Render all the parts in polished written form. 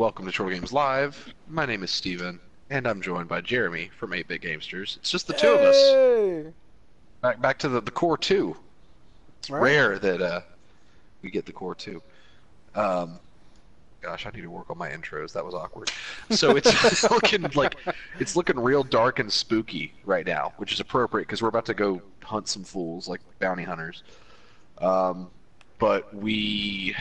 welcome to Troll Games Live. My name is Steven, and I'm joined by Jeremy from 8-Bit Gamesters. It's just the two of us. Hey! Back to the core two. It's rare that we get the core two. Gosh, I need to work on my intros. That was awkward. So it's looking real dark and spooky right now, which is appropriate because we're about to go hunt some fools like bounty hunters. But we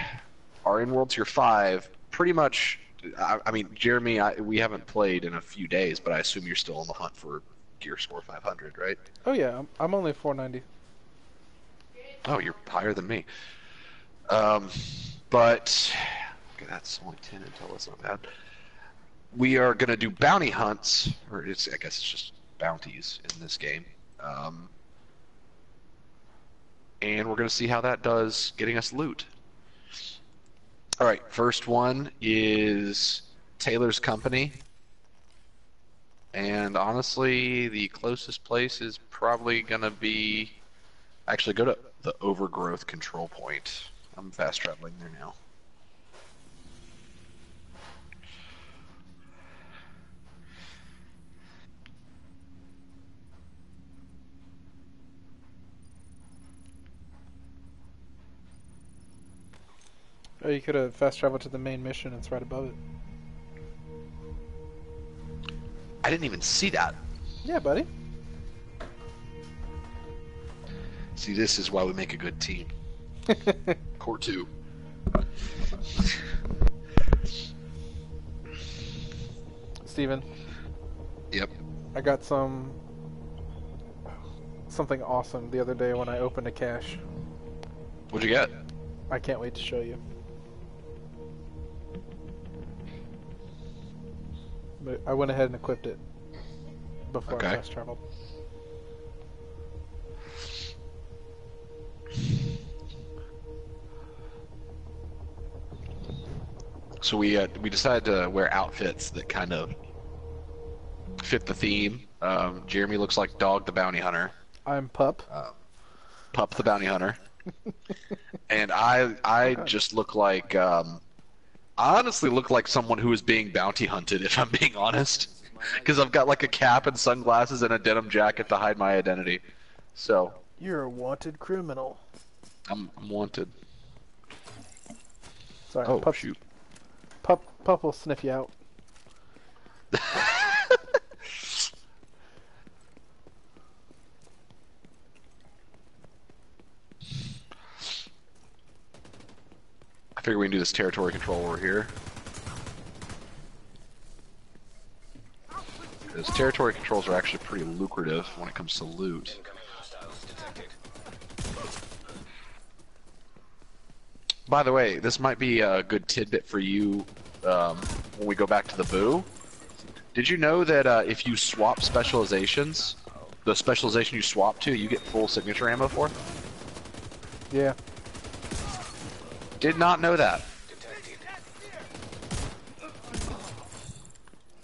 are in World Tier 5 pretty much. I mean, Jeremy, we haven't played in a few days, but I assume you're still on the hunt for gear score 500, right? Oh yeah, I'm only 490. Oh, you're higher than me. But okay, that's only 10 until that's not bad. We are gonna do bounty hunts, or I guess it's just bounties in this game. And we're gonna see how that does getting us loot. All right, first one is Taylor's Company. And honestly, the closest place is probably going to be... Actually, go to the Overgrowth Control Point. I'm fast traveling there now. Oh, you could have fast traveled to the main mission. It's right above it. I didn't even see that. Yeah, buddy. See, this is why we make a good team. Core 2. Steven. Yep. I got something awesome the other day when I opened a cache. What'd you get? I can't wait to show you. But I went ahead and equipped it before I fast traveled. So we decided to wear outfits that kind of fit the theme. Jeremy looks like Dog the Bounty Hunter. I'm Pup. Pup the Bounty Hunter. And I just look like I honestly look like someone who is being bounty hunted, if I'm being honest, because I've got like a cap and sunglasses and a denim jacket to hide my identity. So you're a wanted criminal. I'm wanted. Sorry, oh shoot. Pup will sniff you out. I figure we can do this territory control over here. Because territory controls are actually pretty lucrative when it comes to loot. By the way, this might be a good tidbit for you when we go back to the boo. Did you know that if you swap specializations, the specialization you swap to, you get full signature ammo for? Yeah. Did not know that.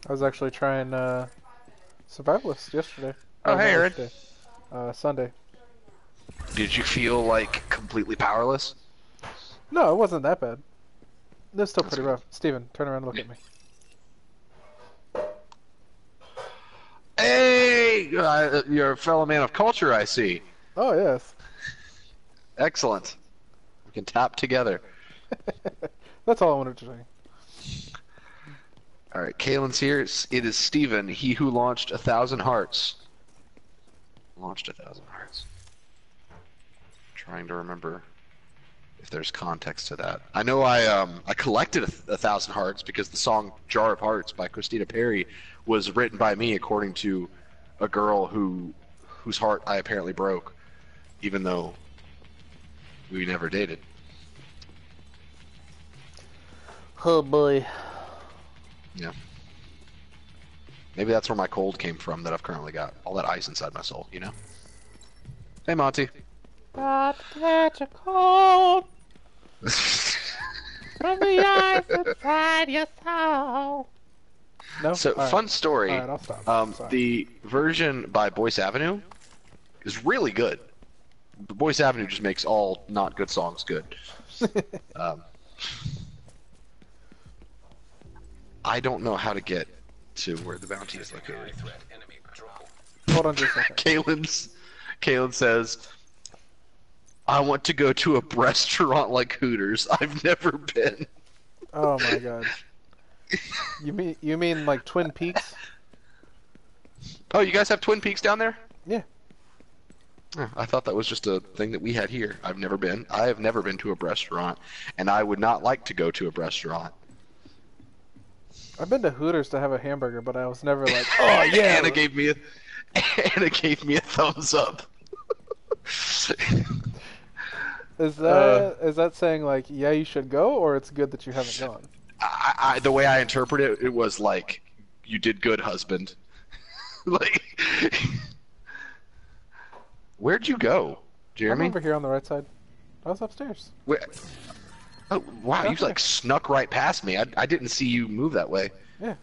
I was actually trying Survivalist yesterday. Oh, hey, Aaron. Sunday. Did you feel like completely powerless? No, it wasn't that bad. It was still pretty rough. Steven, turn around and look at me. Hey! You're a fellow man of culture, I see. Oh, yes. Excellent. We can tap together. That's all I wanted to say. Alright, Kalen's here. It is Steven, he who launched 1,000 hearts. Launched 1,000 hearts. Trying to remember if there's context to that. I know I collected 1,000 hearts because the song Jar of Hearts by Christina Perri was written by me according to a girl whose heart I apparently broke, even though we never dated. Oh boy. Yeah. Maybe that's where my cold came from that I've currently got. All that ice inside my soul, you know? Hey, Monty. Got such a cold from the ice inside your soul. No? So, fun story. Alright, I'll stop. The version by Boyce Avenue is really good. Boyce Avenue just makes all not good songs good. I don't know how to get to where the bounty is located. Hold on just a second. Kalen says, I want to go to a restaurant like Hooters. I've never been. Oh my god. You mean like Twin Peaks? Oh, you guys have Twin Peaks down there? Yeah. Oh, I thought that was just a thing that we had here. I've never been. I have never been to a restaurant, and I would not like to go to a restaurant. I've been to Hooters to have a hamburger, but I was never like, oh yeah. Anna gave me a thumbs up. Is that saying like, yeah, you should go, or it's good that you haven't gone? The way I interpret it, it was like, you did good, husband. Like, where'd you go, Jeremy? I'm over here on the right side. I was upstairs. Where? Oh, wow, you like snuck right past me. I didn't see you move that way. Yeah.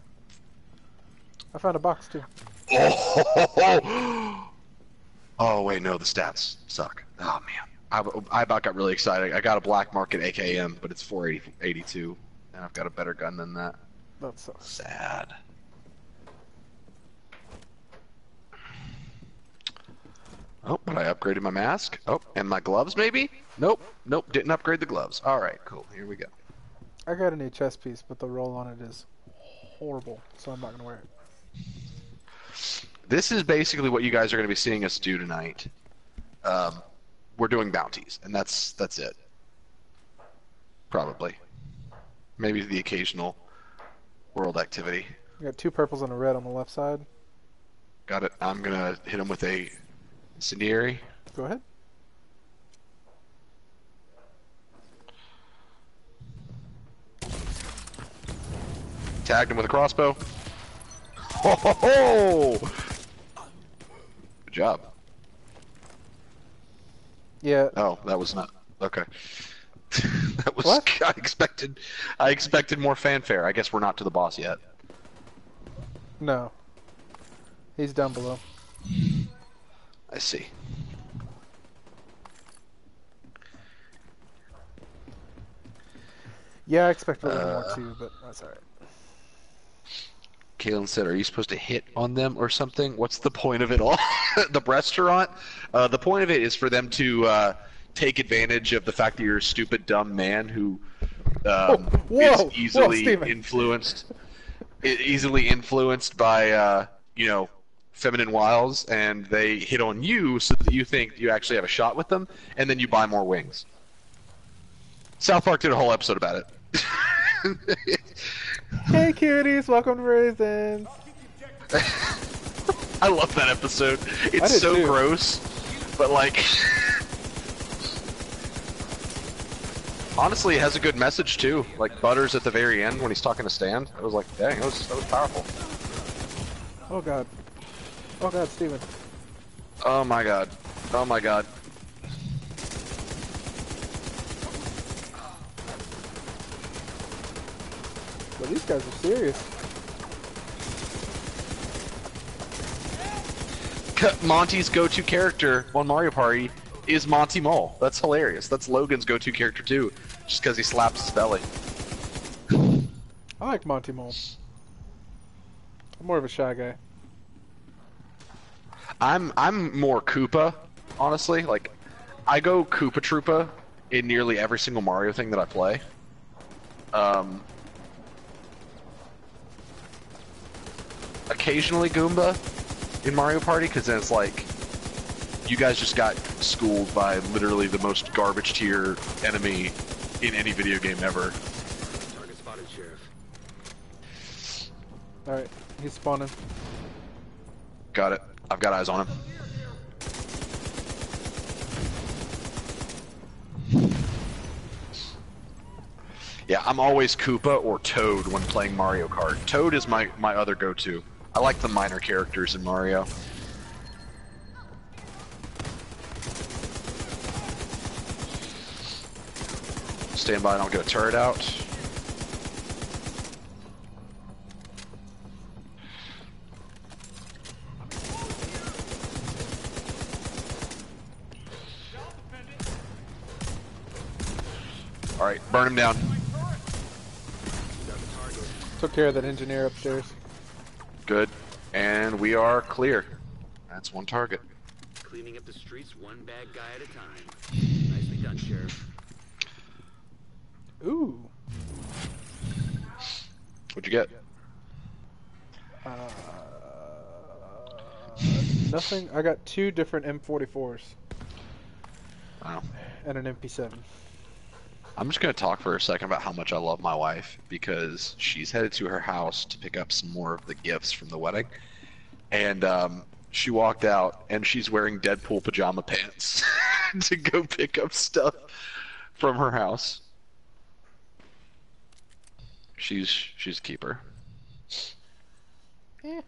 I found a box too. Oh, oh wait, no, the stats suck. Oh man, I about got really excited. I got a black market AKM, but it's 482, and I've got a better gun than that. That sucks. Sad. Oh, but I upgraded my mask. Oh, and my gloves maybe? Nope, nope, didn't upgrade the gloves. All right, cool. Here we go. I got a new chest piece, but the roll on it is horrible, so I'm not gonna wear it. This is basically what you guys are going to be seeing us do tonight. We're doing bounties, and that's it. Probably. Maybe the occasional world activity. We got 2 purples and a red on the left side. Got it. I'm going to hit him with a incendiary. Go ahead. Tagged him with a crossbow. Ho ho ho! Good job. Yeah. Oh, that was not okay. That was What? I expected more fanfare. I guess we're not to the boss yet. No. He's down below. I see. Yeah, I expect a little more too, but that's alright. Kalen said, are you supposed to hit on them or something? What's the point of it all? The restaurant? The point of it is for them to take advantage of the fact that you're a stupid, dumb man who is easily influenced by, you know, feminine wiles, and they hit on you so that you think you actually have a shot with them, and then you buy more wings. South Park did a whole episode about it. Hey cuties, welcome to Raisins! I love that episode. It's so too. gross, but like... Honestly, it has a good message too. Like Butters at the very end when he's talking to Stan. I was like, dang, that was powerful. Oh god. Oh god, Steven. Oh my god. Oh my god. Well, these guys are serious. Monty's go-to character on Mario Party is Monty Mole. That's hilarious. That's Logan's go-to character too, just because he slaps his belly. I like Monty Mole. I'm more of a shy guy. I'm more Koopa, honestly. Like, I go Koopa Troopa in nearly every single Mario thing that I play. Occasionally Goomba in Mario Party, because then it's like, you guys just got schooled by literally the most garbage tier enemy in any video game ever. Target spotted, Sheriff. Alright, he's spawning. Got it. I've got eyes on him. Yeah, I'm always Koopa or Toad when playing Mario Kart. Toad is my other go-to. I like the minor characters in Mario. Stand by and I'll get a turret out. Alright, burn him down. Took took care of that engineer upstairs. Good. And we are clear. That's one target. Cleaning up the streets one bad guy at a time. Nicely done, Sheriff. Ooh. What'd you get? Nothing. I got 2 different M44s. Wow. And an MP7. I'm just going to talk for a second about how much I love my wife, because she's headed to her house to pick up some more of the gifts from the wedding. And she walked out, and she's wearing Deadpool pajama pants to go pick up stuff from her house. She's a keeper. Eh.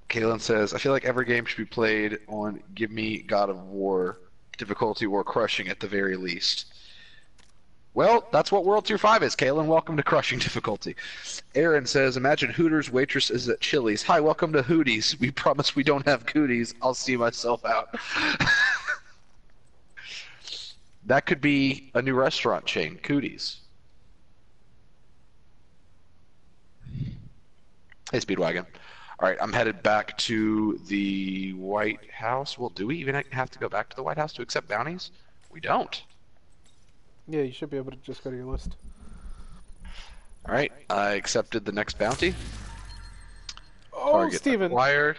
Kaylin says, I feel like every game should be played on Give Me God of War difficulty or crushing at the very least. Well, that's what World Tier 5 is, Kaylin. Welcome to crushing difficulty. Aaron says, imagine Hooters waitresses at Chili's. Hi, welcome to Hooties. We promise we don't have cooties. I'll see myself out. That could be a new restaurant chain, Cooties. Hey, Speedwagon. All right, I'm headed back to the White House. Well, do we even have to go back to the White House to accept bounties? We don't. Yeah, you should be able to just go to your list. All right, I accepted the next bounty. Oh, Target Steven! acquired.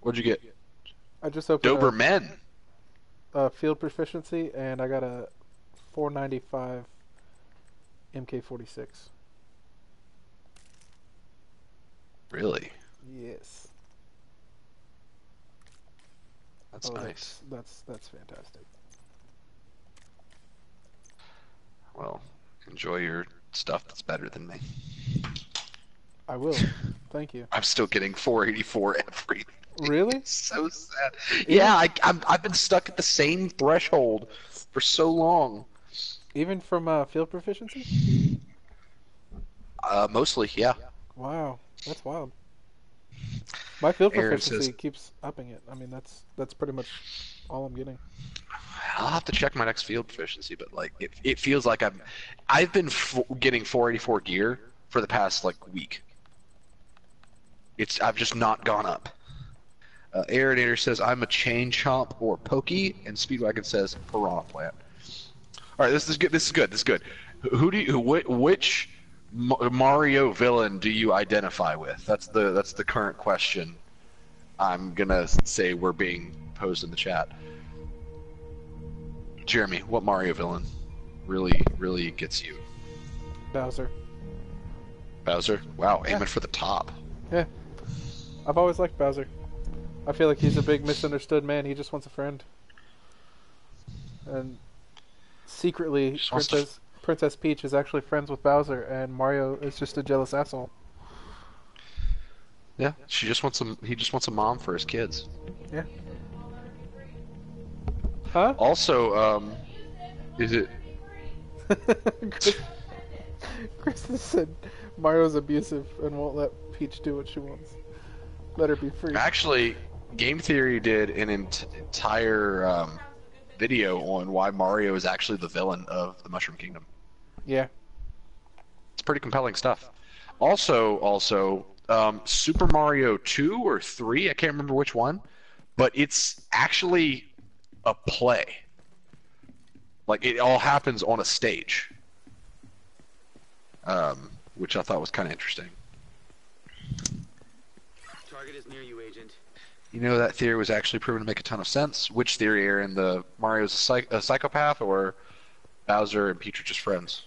What'd you get? I just opened Doberman. field proficiency, and I got a 495 MK46. Really? Yes. That's nice. That's fantastic. Well, enjoy your stuff that's better than me. I will. Thank you. I'm still getting 484 every. Really? It's so sad. Yeah, I've been stuck at the same threshold for so long. Even from field proficiency? Mostly, yeah. Wow, that's wild. My field Aaron proficiency says, keeps upping it. I mean, that's pretty much all I'm getting. I'll have to check my next field proficiency, but like it feels like I've been getting 484 gear for the past like week. I've just not gone up. Aeronator says I'm a chain chomp or pokey, and Speedwagon says piranha plant. All right, this is good. This is good. This is good. Which Mario villain do you identify with? That's the current question. I'm gonna say we're being posed in the chat. Jeremy, what Mario villain really gets you? Bowser. Bowser? Wow, aiming Yeah. for the top. Yeah. I've always liked Bowser. I feel like he's a big misunderstood man. He just wants a friend. And secretly, Princess Peach is actually friends with Bowser, and Mario is just a jealous asshole. Yeah, he just wants a mom for his kids. Yeah. Huh? Also, is it? Chris said Mario's abusive and won't let Peach do what she wants. Let her be free. Actually, Game Theory did an entire video on why Mario is actually the villain of the Mushroom Kingdom. Yeah. It's pretty compelling stuff. Also, Super Mario 2 or 3, I can't remember which one, but it's actually a play. Like, it all happens on a stage. Which I thought was kind of interesting. Target is near you, Agent. You know, that theory was actually proven to make a ton of sense. Which theory, Aaron? The Mario's a psychopath, or Bowser and Peach are just friends?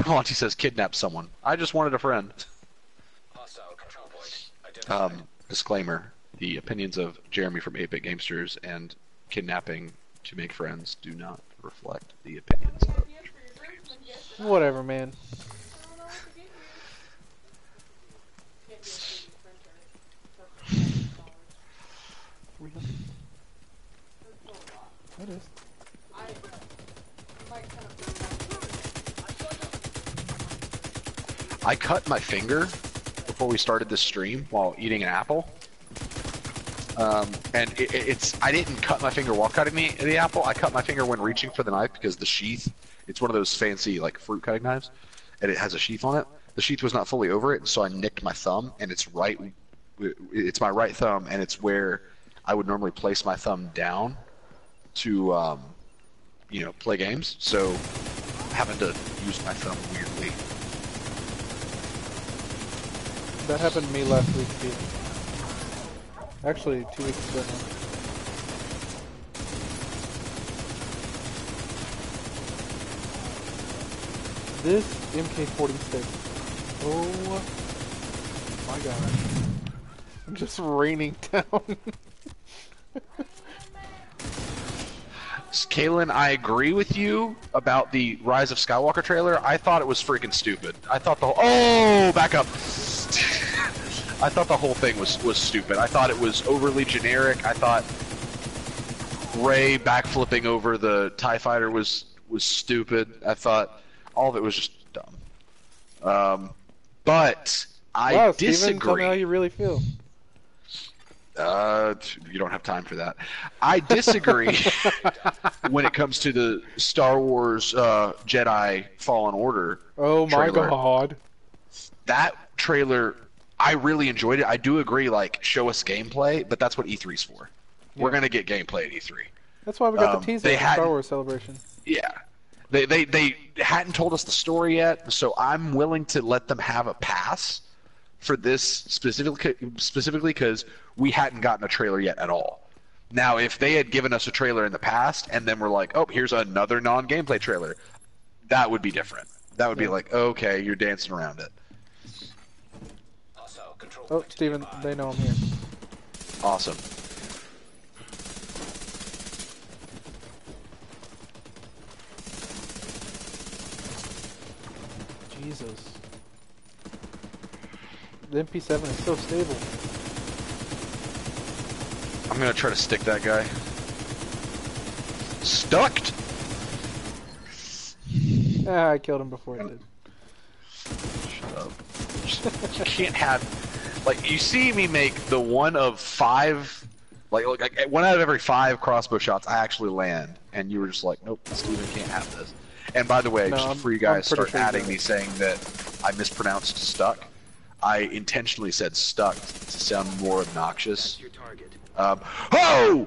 Monty says, kidnap someone. I just wanted a friend. Hostile control point identified. Disclaimer. The opinions of Jeremy from 8-Bit Gamesters and kidnapping to make friends do not reflect the opinions of Whatever, man. What is? I cut my finger before we started this stream while eating an apple. And it's I didn't cut my finger while cutting the apple. I cut my finger when reaching for the knife because the sheath. It's one of those fancy like fruit cutting knives, and it has a sheath on it. The sheath was not fully over it, so I nicked my thumb, and it's my right thumb, and it's where I would normally place my thumb down to play games. So having to use my thumb weirdly. That happened to me last week, Steven. Actually, 2 weeks ago now. This MK46. Oh my gosh. I'm just raining down. Kaylin, I agree with you about the Rise of Skywalker trailer. I thought it was freaking stupid. I thought back up. I thought the whole thing was stupid. I thought it was overly generic. I thought Rey backflipping over the TIE fighter was stupid. I thought all of it was just dumb. But I disagree. Steven, tell me how you really feel. You don't have time for that. I disagree when it comes to the Star Wars Jedi Fallen Order. Oh my trailer. god. That trailer, I really enjoyed it. I do agree, like, show us gameplay, but that's what E3's for. Yeah. We're going to get gameplay at E3. That's why we got the teaser at the Star Wars Celebration. Yeah. They hadn't told us the story yet, so I'm willing to let them have a pass for this specifically because we hadn't gotten a trailer yet at all. Now, if they had given us a trailer in the past and then we're like, oh, here's another non-gameplay trailer, that would be different. That would be like, okay, you're dancing around it. Oh, Steven, they know I'm here. Awesome. Jesus. The MP7 is so stable. I'm gonna try to stick that guy. Stucked! Ah, I killed him before I did. Shut up. You can't have... Like, you see me make the one of 5... Like, one out of every 5 crossbow shots I actually land. And you were just like, nope, Steven can't have this. And by the way, just before you guys start adding me saying that I mispronounced stuck, I intentionally said stuck to sound more obnoxious. That's your target. Oh!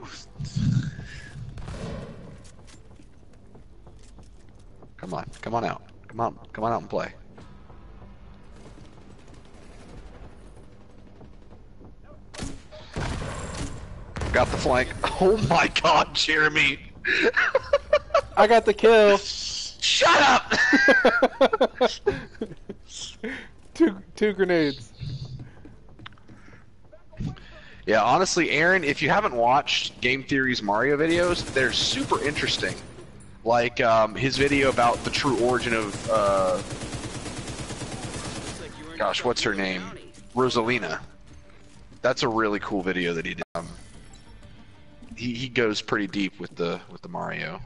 Come on out. Come on out and play. Got the flank. Oh my god, Jeremy! I got the kill! Shut up! two grenades. Yeah, honestly, Aaron, if you haven't watched Game Theory's Mario videos, they're super interesting. Like, his video about the true origin of, gosh, what's her name? Rosalina. That's a really cool video that he did. He goes pretty deep with the Mario.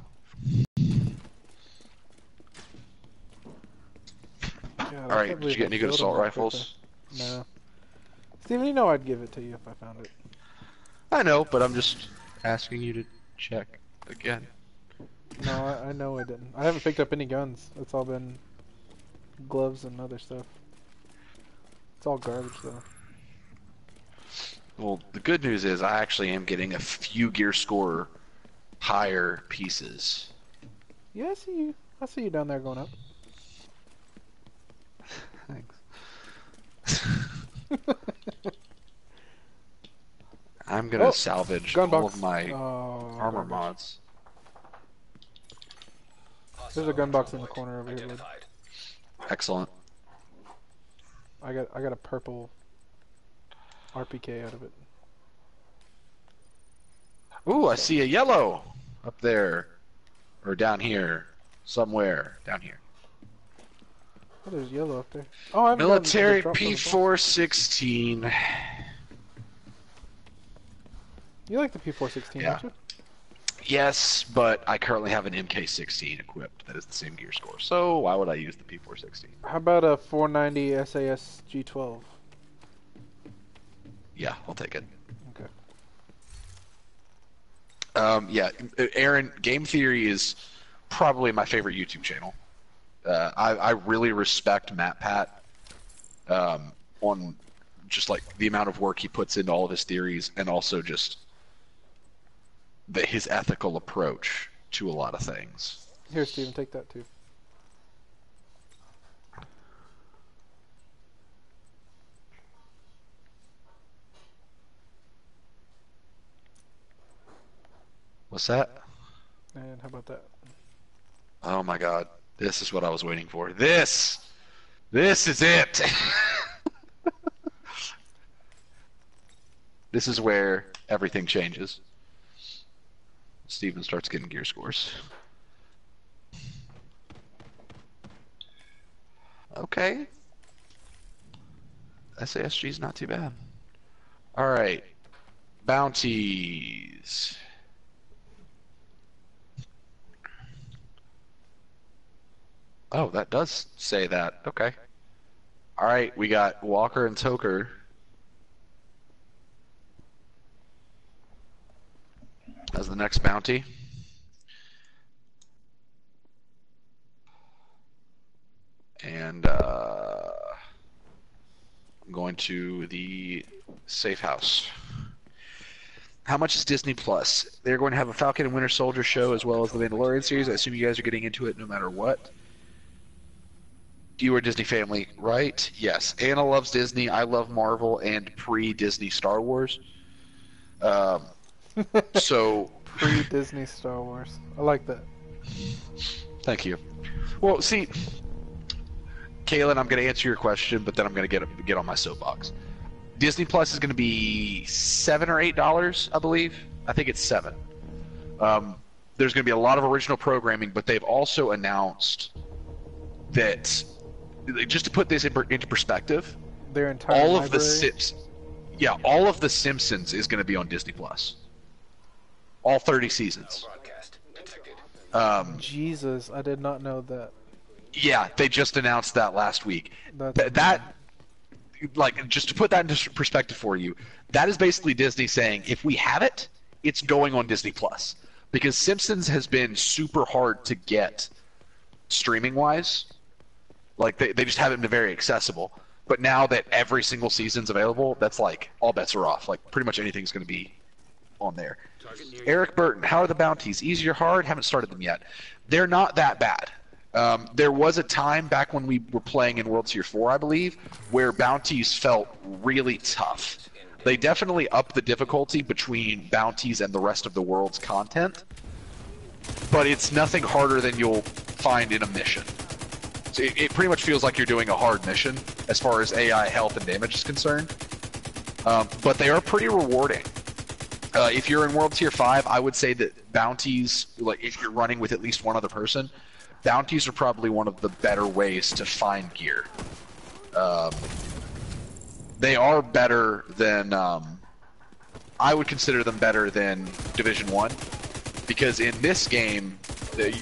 God, alright, did you get any good assault rifles? No. Steven, you know I'd give it to you if I found it. I know, but I'm just asking you to check again. No, I know I didn't. I haven't picked up any guns. It's all been gloves and other stuff. It's all garbage, though. Well, the good news is I actually am getting a few gear score higher pieces. Yeah, I see you down there going up. Thanks. I'm gonna salvage all of my armor mods. There's a gun box in the corner over here, bud. Excellent. I got a purple RPK out of it. Ooh, I see a yellow up there, or down here, somewhere down here. Oh, there's yellow up there. Oh, I'm military P416. You like the P416, yeah. don't you? Yes, but I currently have an MK16 equipped that is the same gear score, so why would I use the P416? How about a 490 SAS G12? Yeah, I'll take it. Okay. Yeah, Aaron, Game Theory is probably my favorite YouTube channel. I really respect MatPat on just like the amount of work he puts into all of his theories, and also just his ethical approach to a lot of things. Here, Steven, take that too. What's that? And how about that? Oh my God, this is what I was waiting for. This is it. This is where everything changes. Steven starts getting gear scores. Okay. SASG's not too bad. All right. Bounties. Oh, that does say that. Okay. All right, we got Walker and Toker. As the next bounty. And I'm going to the safe house. How much is Disney Plus? They're going to have a Falcon and Winter Soldier show as well as the Mandalorian series. I assume you guys are getting into it no matter what. You are a Disney family, right? Yes. Anna loves Disney. I love Marvel and pre-Disney Star Wars. So Pre-Disney Star Wars. I like that. Thank you. Well, see, Kaylin, I'm going to answer your question, but then I'm going to get on my soapbox. Disney Plus is going to be $7 or $8, I believe. I think it's $7. There's going to be a lot of original programming, but they've also announced that, just to put this into perspective, Their entire all library. of the all of the Simpsons is going to be on Disney Plus. All 30 seasons. Jesus, I did not know that. Yeah, they just announced that last week. That's Like, just to put that into perspective for you, that is basically Disney saying, if we have it, it's going on Disney Plus. Because Simpsons has been super hard to get streaming-wise. Like, they just haven't been very accessible. But now that every single season's available, that's like, all bets are off. Like, pretty much anything's going to be on there. Eric Burton, how are the bounties? Easy or hard? Haven't started them yet. They're not that bad. There was a time back when we were playing in World Tier 4, I believe, where bounties felt really tough. They definitely upped the difficulty between bounties and the rest of the world's content, but it's nothing harder than you'll find in a mission. So it pretty much feels like you're doing a hard mission as far as AI health and damage is concerned, but they are pretty rewarding. If you're in World Tier 5, I would say that bounties, like if you're running with at least one other person, bounties are probably one of the better ways to find gear. They are better than, I would consider them better than Division 1, because in this game,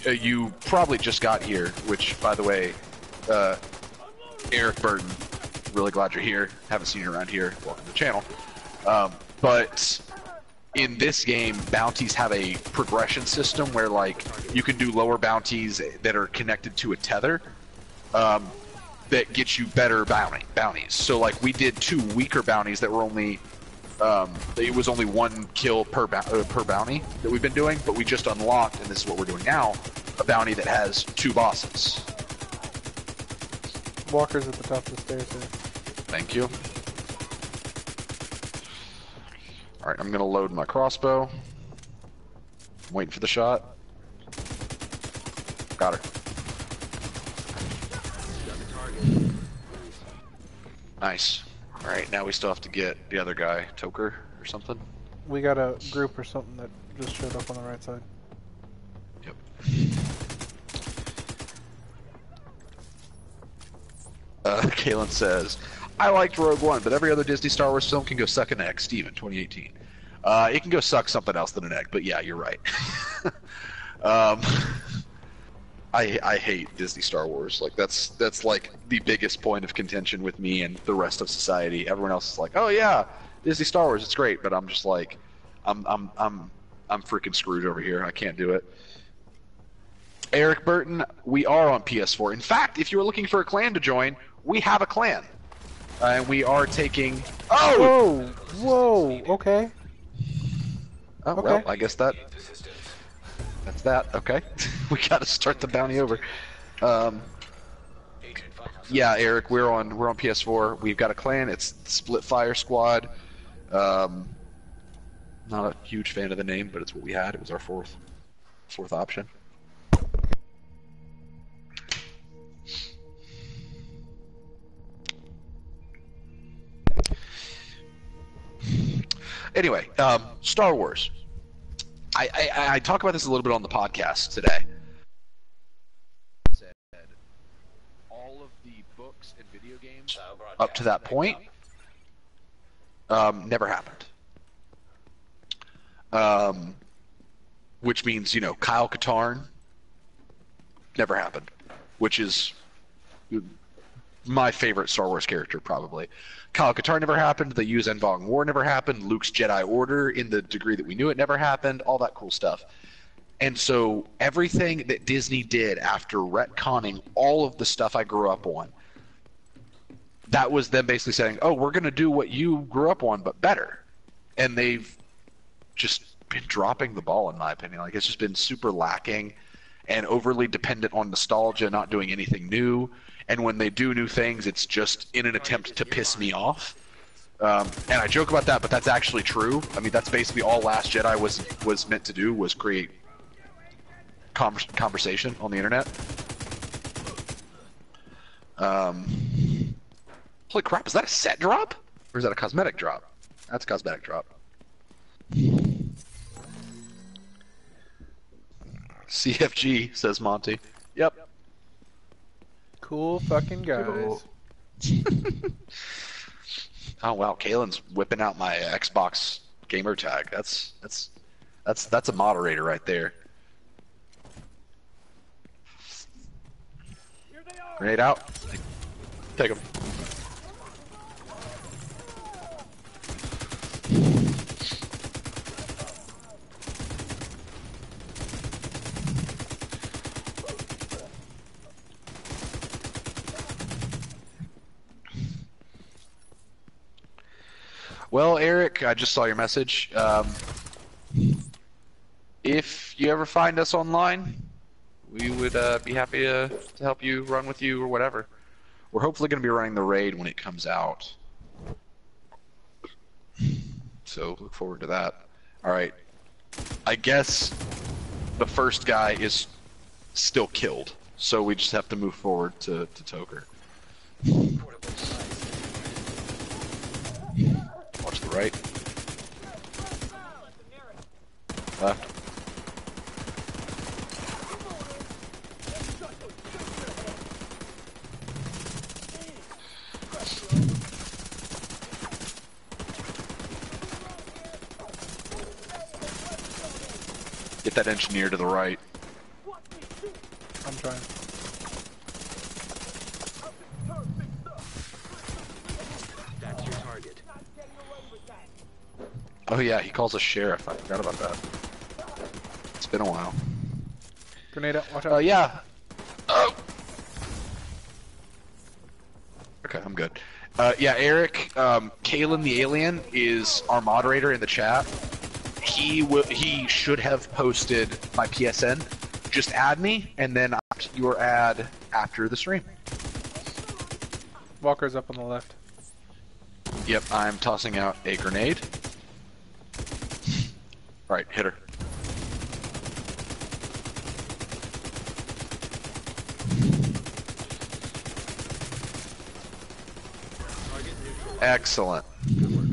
you probably just got here, which, by the way, Eric Burton, really glad you're here. Haven't seen you around here. Welcome to the channel. But in this game, bounties have a progression system where, like, you can do lower bounties that are connected to a tether that gets you better bounties. So, like, we did 2 weaker bounties that were only, it was only 1 kill per bounty that we've been doing, but we just unlocked, and this is what we're doing now, a bounty that has 2 bosses. Walker's at the top of the stairs here. Thank you. Alright, I'm gonna load my crossbow. I'm waiting for the shot. Got her. Nice. Alright, now we still have to get the other guy, Toker, or something. We got a group or something that just showed up on the right side. Yep. Kalen says, I liked Rogue One, but every other Disney Star Wars film can go suck an egg. Steven, 2018. It can go suck something else than an egg, but yeah, you're right. I hate Disney Star Wars. Like that's like the biggest point of contention with me and the rest of society. Everyone else is like, oh yeah, Disney Star Wars, it's great, but I'm just like, I'm I'm freaking screwed over here. I can't do it. Eric Burton, we are on PS4. In fact, if you were looking for a clan to join, we have a clan. And we are taking... Oh! Whoa! Okay. Oh, Okay. well, I guess that's that. Okay. We gotta start the bounty over. Yeah, Eric, we're on PS4. We've got a clan. It's Split Fire Squad. Not a huge fan of the name, but it's what we had. It was our fourth option. Anyway, Star Wars. I talk about this a little bit on the podcast today. All of the books and video games up to that point never happened. Which means, Kyle Katarn never happened, which is my favorite Star Wars character, probably. Kyle Katarn never happened, the Yuuzhan Vong War never happened, Luke's Jedi Order, in the degree that we knew it, never happened, all that cool stuff. And so everything that Disney did after retconning all of the stuff I grew up on, that was them basically saying, oh, we're going to do what you grew up on, but better. And they've just been dropping the ball, in my opinion. Like, it's just been super lacking and overly dependent on nostalgia, not doing anything new. And when they do new things, it's just in an attempt to piss me off. And I joke about that, but that's actually true. I mean, that's basically all Last Jedi was meant to do, was create conversation on the internet. Holy crap, is that a set drop? Or is that a cosmetic drop? That's a cosmetic drop. CFG, says Monty. Yep. Cool fucking guys. Cool. Oh wow, Kalen's whipping out my Xbox gamer tag. That's a moderator right there. Grenade out. Take him. Well, Eric, I just saw your message. If you ever find us online, we would be happy to help you, run with you, or whatever. We're hopefully going to be running the raid when it comes out. So look forward to that. Alright. I guess the first guy is still killed, so we just have to move forward to Toker. Watch the right. Left. Get that engineer to the right. I'm trying. That's your target. Oh yeah, he calls us sheriff. I forgot about that. It's been a while. Grenade out, watch out. Yeah. Oh! Okay, I'm good. Yeah, Eric, Kalen the Alien is our moderator in the chat. He should have posted my PSN. Just add me, and then your ad after the stream. Walker's up on the left. Yep, I'm tossing out a grenade. Alright, hit her. Excellent. Good work.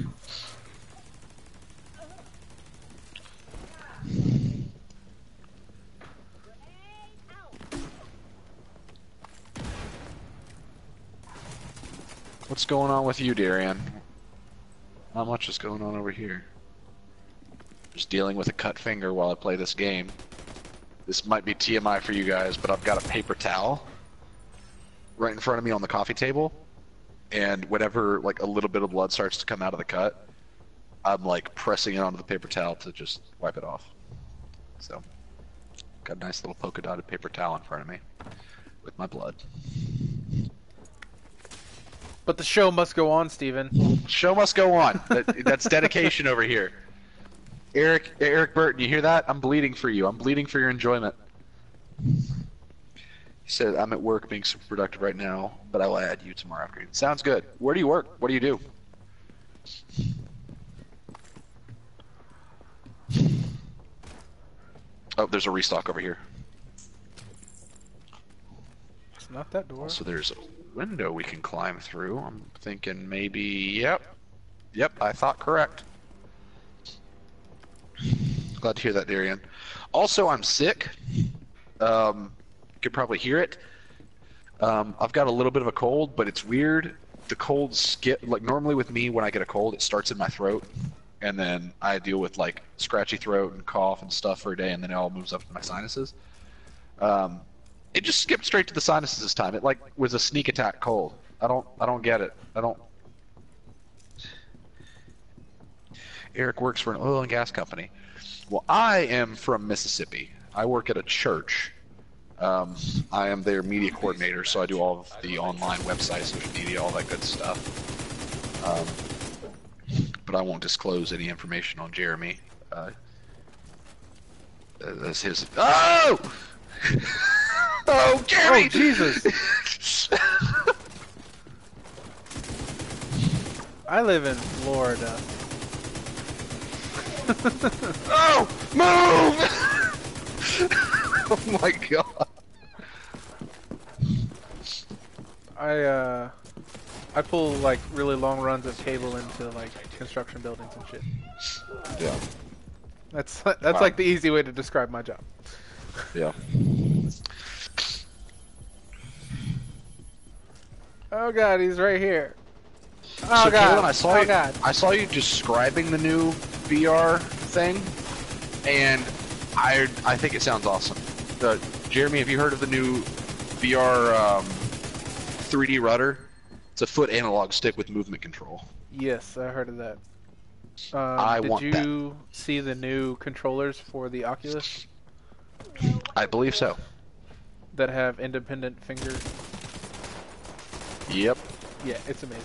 What's going on with you, Darian? Not much is going on over here. Just dealing with a cut finger while I play this game. This might be TMI for you guys, but I've got a paper towel right in front of me on the coffee table, and whenever like a little bit of blood starts to come out of the cut, I'm like pressing it onto the paper towel to just wipe it off. So, got a nice little polka dotted paper towel in front of me with my blood. But the show must go on, Steven. Show must go on. That's dedication over here. Eric Burton, you hear that? I'm bleeding for you. I'm bleeding for your enjoyment. He said, I'm at work being super productive right now, but I will add you tomorrow afternoon. Sounds good. Where do you work? What do you do? Oh, there's a restock over here. It's not that door. Also, there's a window we can climb through. I'm thinking maybe, yep, I thought correct. Glad to hear that, Darian. Also, I'm sick. You could probably hear it. I've got a little bit of a cold, but it's weird. The cold skip, like normally with me when I get a cold, it starts in my throat, and then I deal with like scratchy throat and cough and stuff for a day, and then it all moves up to my sinuses. It just skipped straight to the sinuses this time. It like was a sneak attack cold. I don't get it. Eric works for an oil and gas company. Well, I am from Mississippi. I work at a church. I am their media coordinator, so I do all of the online website, social media, all that good stuff. But I won't disclose any information on Jeremy. That's his. Oh! Oh, Jeremy! Oh, Jesus! I live in Florida. Oh! Move! Oh my god. I pull like really long runs of cable into like construction buildings and shit. Yeah. That's Wow. like the easy way to describe my job. Yeah. Oh god, he's right here. So Oh god. Caitlin, I saw you describing the new VR thing, and I think it sounds awesome. Jeremy, have you heard of the new VR 3D rudder? It's a foot analog stick with movement control. Yes, I heard of that. Did you see the new controllers for the Oculus I believe so. that have independent finger? Yep. Yeah, it's amazing.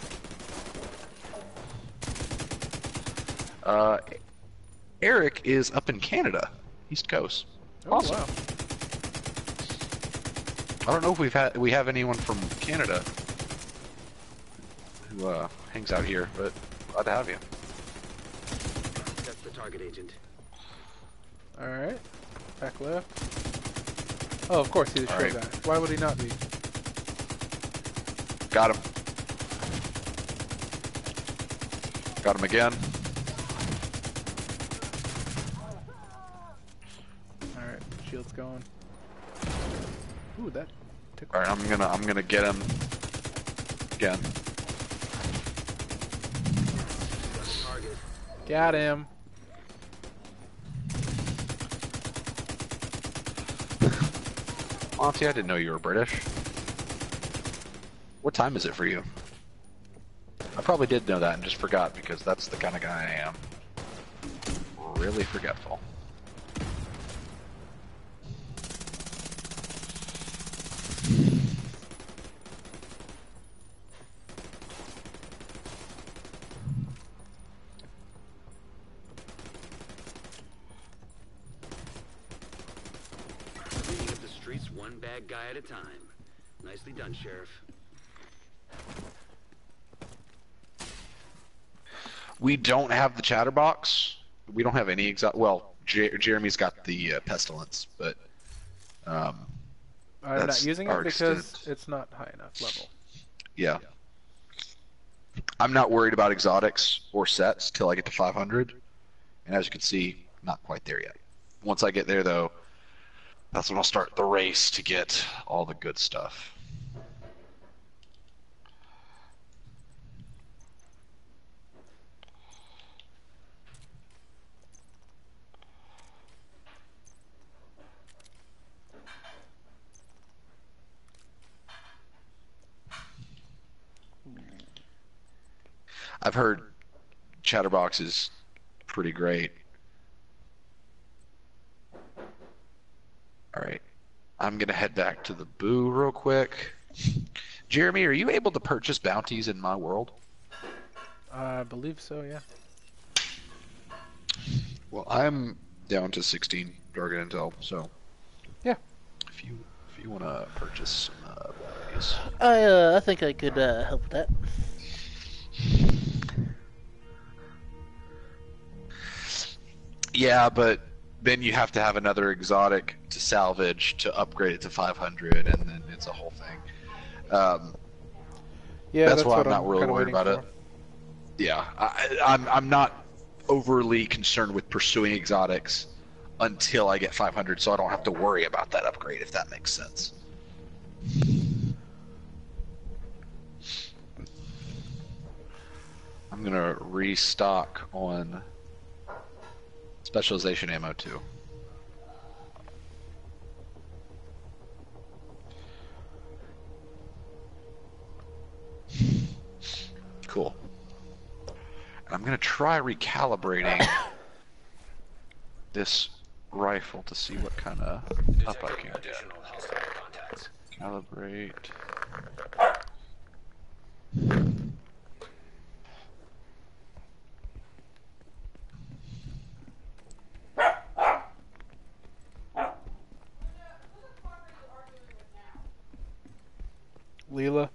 Eric is up in Canada, East Coast. Oh, Awesome. wow. I don't know if we have anyone from Canada who hangs out here, but glad to have you. That's the target agent. Alright. Back left. Oh, of course, he's a show Alright. guy. Why would he not be? Got him. Got him again. Alright, shield's going. Ooh, that took. All right, I'm gonna get him again. Target. Got him. Monty, I didn't know you were British. What time is it for you? I probably did know that and just forgot because that's the kind of guy I am. Really forgetful. Cleaning up the streets one bad guy at a time. Nicely done, Sheriff. We don't have the chatterbox. We don't have any well, Jeremy's got the pestilence, but I'm That's not using it our because extent. it's not high enough level. yeah. I'm not worried about exotics or sets till I get to 500, and as you can see, not quite there yet. Once I get there, though, that's when I'll start the race to get all the good stuff. I've heard Chatterbox is pretty great. All right. I'm gonna head back to the boo real quick. Jeremy, are you able to purchase bounties in my world? I believe so, yeah. Well, I'm down to 16 target intel, so Yeah. if you want to purchase some bounties. I think I could help with that. Yeah, but then you have to have another exotic to salvage to upgrade it to 500, and then it's a whole thing. Yeah, that's why what I'm not really kinda worried waiting about for. it. Yeah, I'm not overly concerned with pursuing exotics until I get 500, so I don't have to worry about that upgrade, if that makes sense. I'm gonna restock on specialization ammo too. Cool. And I'm gonna try recalibrating this rifle to see what kind of up I can get. Calibrate. Leela.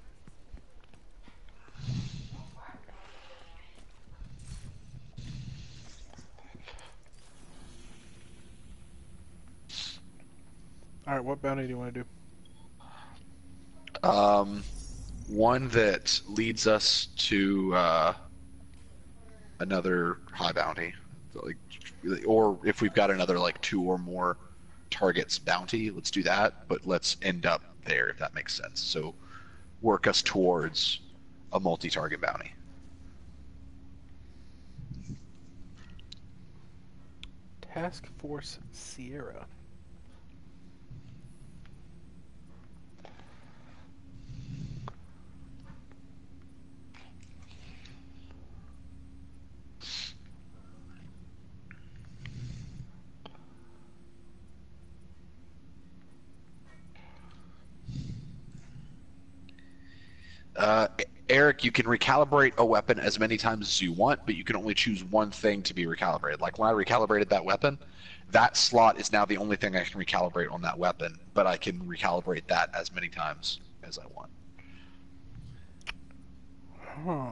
Alright, what bounty do you want to do? One that leads us to another high bounty, like, or if we've got another like 2 or more targets bounty, let's do that. But let's end up there, if that makes sense. So work us towards a multi-target bounty. Task Force Sierra. Eric, you can recalibrate a weapon as many times as you want, but you can only choose one thing to be recalibrated. Like when I recalibrated that weapon, that slot is now the only thing I can recalibrate on that weapon, but I can recalibrate that as many times as I want. Huh.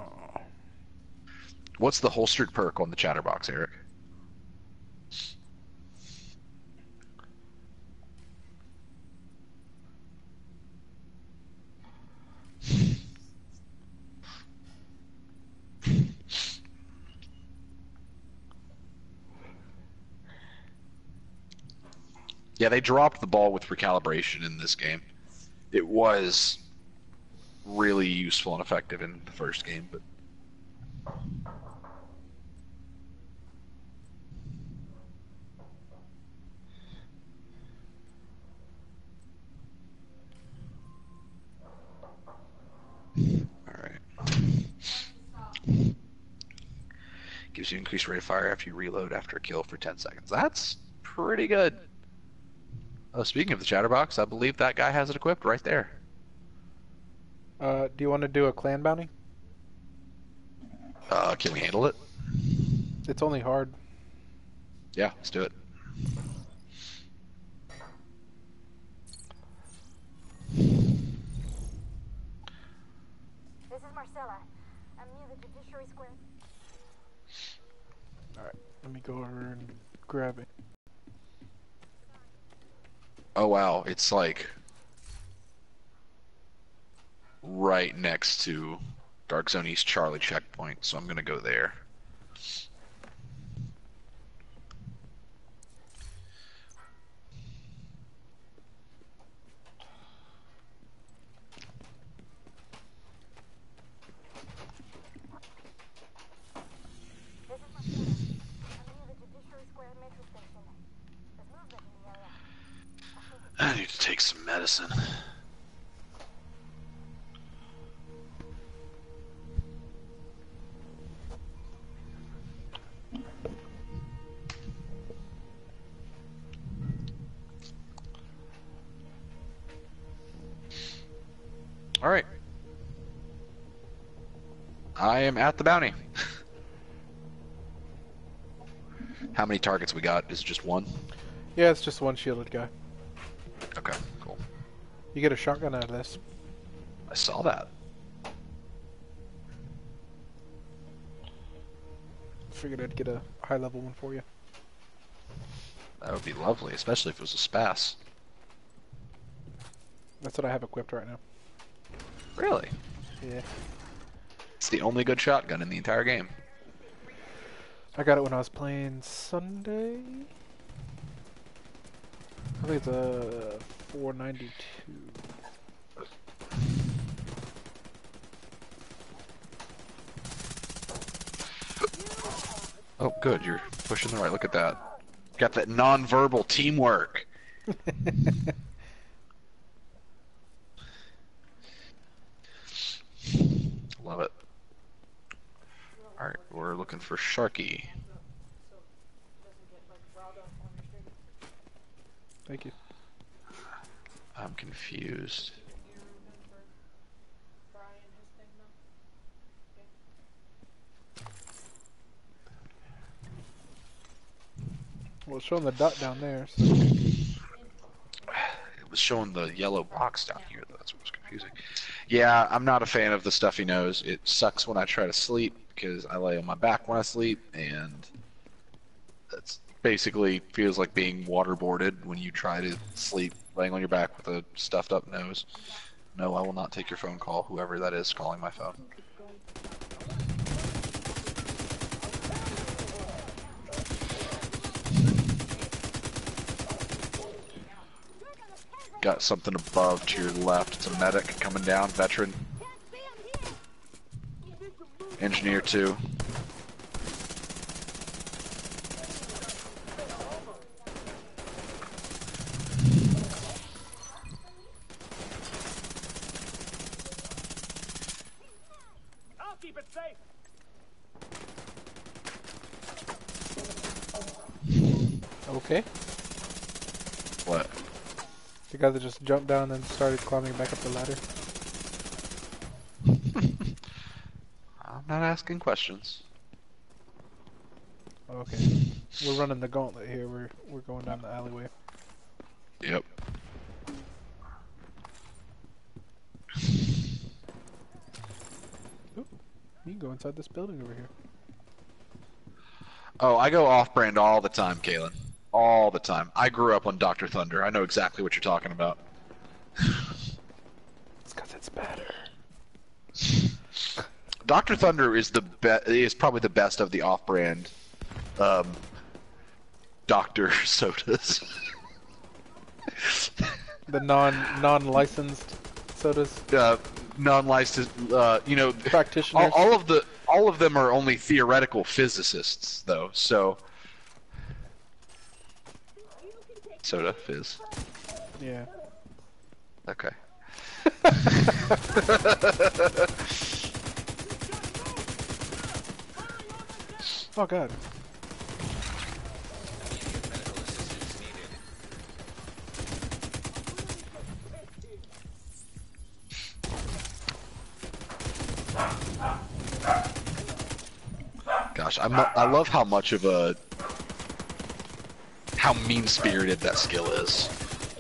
What's the holstered perk on the chatterbox, Eric? Yeah, they dropped the ball with recalibration in this game. It was really useful and effective in the first game, but alright. Gives you increased rate of fire after you reload after a kill for 10 seconds. That's pretty good. Oh, speaking of the chatterbox, I believe that guy has it equipped right there. Do you want to do a clan bounty? Can we handle it? It's only hard. Yeah, let's do it. This is Marcella. I'm near the Judiciary Square. Alright, let me go over and grab it. Oh wow, it's like right next to Dark Zone East Charlie checkpoint, so I'm gonna go there. This is Marcella. I'm near the Judiciary Square metro station. There's movement in the area. I need to take some medicine. All right. I am at the bounty. How many targets we got? Is it just one? Yeah, it's just one shielded guy. Okay, cool. You get a shotgun out of this. I saw that. Figured I'd get a high level one for you. That would be lovely, especially if it was a SPAS. That's what I have equipped right now. Really? Yeah. It's the only good shotgun in the entire game. I got it when I was playing Sunday. I think it's a 492. Oh, good. You're pushing the right. Look at that. Got that non-verbal teamwork. Love it. Alright, we're looking for Sharky. Thank you. I'm confused. Well, it's showing the dot down there. So. It was showing the yellow box down here, though. That's what was confusing. Yeah, I'm not a fan of the stuffy nose. It sucks when I try to sleep because I lay on my back when I sleep, and that's basically feels like being waterboarded when you try to sleep laying on your back with a stuffed up nose. No, I will not take your phone call, whoever that is calling my phone. Got something above to your left. It's a medic coming down, veteran. Engineer 2. I'll keep it safe. Okay. What? The guy that just jumped down and started climbing back up the ladder. I'm not asking questions. Okay. We're running the gauntlet here. We're going down the alleyway. Yep. Ooh, you can go inside this building over here. Oh, I go off-brand all the time, Kalen. All the time. I grew up on Dr. Thunder. I know exactly what you're talking about. It's because it's better. Dr. Thunder is is probably the best of the off-brand Dr. sodas. The non-licensed sodas. Non-licensed, you know, Practitioners. all of them are only theoretical physicists, though. So, soda fizz. Yeah. Okay. Oh god. Gosh, I love how much of how mean-spirited that skill is.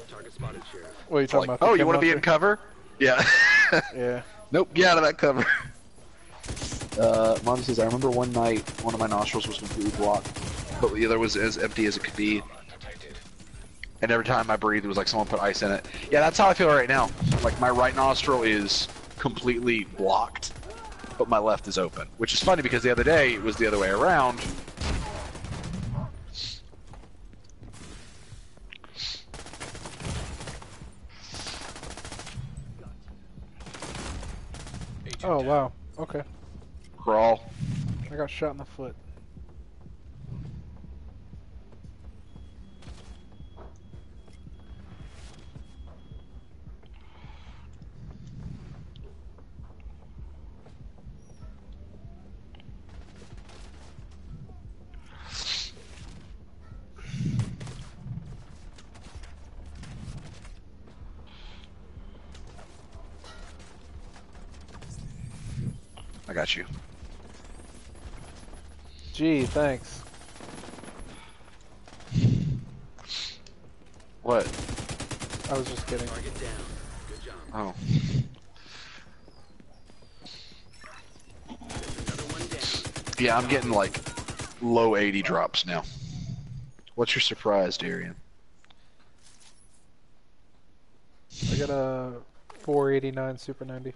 Target spotted, Sheriff. What are you talking Like, about? oh, the you want to be in monster? cover? Yeah. Yeah. Nope, get out of that cover. Mom says, I remember one night, one of my nostrils was completely blocked, but the other was as empty as it could be. And every time I breathed, it was like someone put ice in it. Yeah, that's how I feel right now. Like, my right nostril is completely blocked, but my left is open. Which is funny because the other day, it was the other way around. Oh wow. Okay. Crawl. I got shot in the foot. I got you. Gee, thanks. What? I was just kidding. Target down. Good job. Oh. There's another one down. Yeah, I'm getting like low 80 drops now. What's your surprise, Darian? I got a 489 Super 90.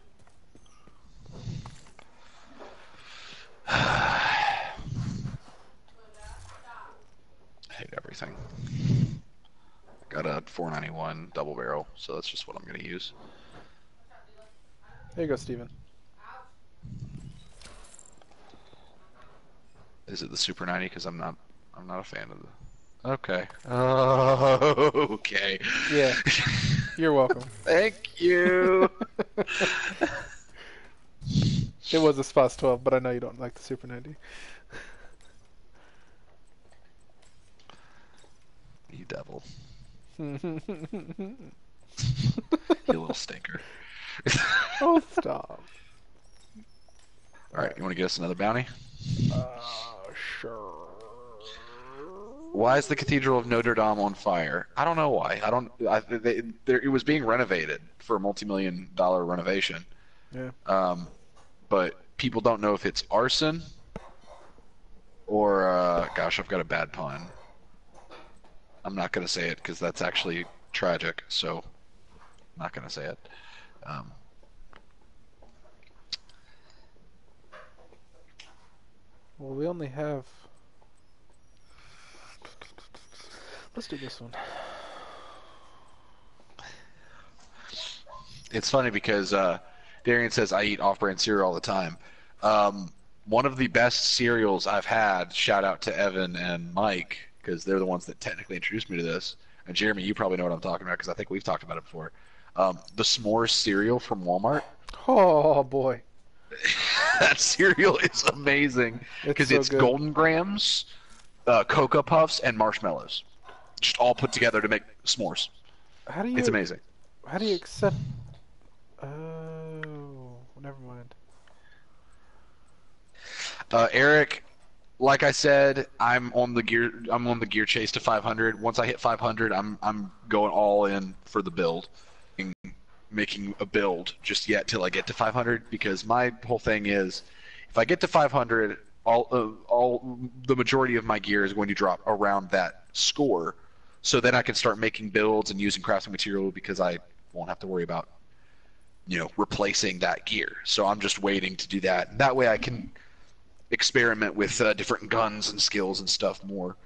I hate everything. Got a 491 double barrel, so that's just what I'm gonna use. There you go, Steven. Is it the Super 90? Because I'm not a fan of the. Okay. Oh, okay. Yeah. You're welcome. Thank you. It was a Spots 12, but I know you don't like the Super 90. You devil. Oh, You little stinker. stop. Alright, you want to get us another bounty? Sure. Why is the Cathedral of Notre Dame on fire? I don't know why. It was being renovated for a multi-million-dollar renovation. Yeah. But people don't know if it's arson or, gosh, I've got a bad pun. I'm not going to say it because that's actually tragic, so I'm not going to say it. Well, we only have... Let's do this one. It's funny because Darian says I eat off-brand cereal all the time. One of the best cereals I've had, shout out to Evan and Mike, because they're the ones that technically introduced me to this. And Jeremy, you probably know what I'm talking about because I think we've talked about it before. The s'mores cereal from Walmart. Oh, boy. That cereal is amazing because so it's good. Golden Grams, Cocoa Puffs, and marshmallows, just all put together to make s'mores. How do you... It's amazing. How do you accept... Oh, never mind. Eric, like I said, I'm on the gear chase to 500. Once I hit 500, I'm going all in for the build, making a build just yet till I get to 500. Because my whole thing is, if I get to 500, all the majority of my gear is going to drop around that score. So then I can start making builds and using crafting material because I won't have to worry about, replacing that gear. So I'm just waiting to do that. And that way I can experiment with different guns and skills and stuff more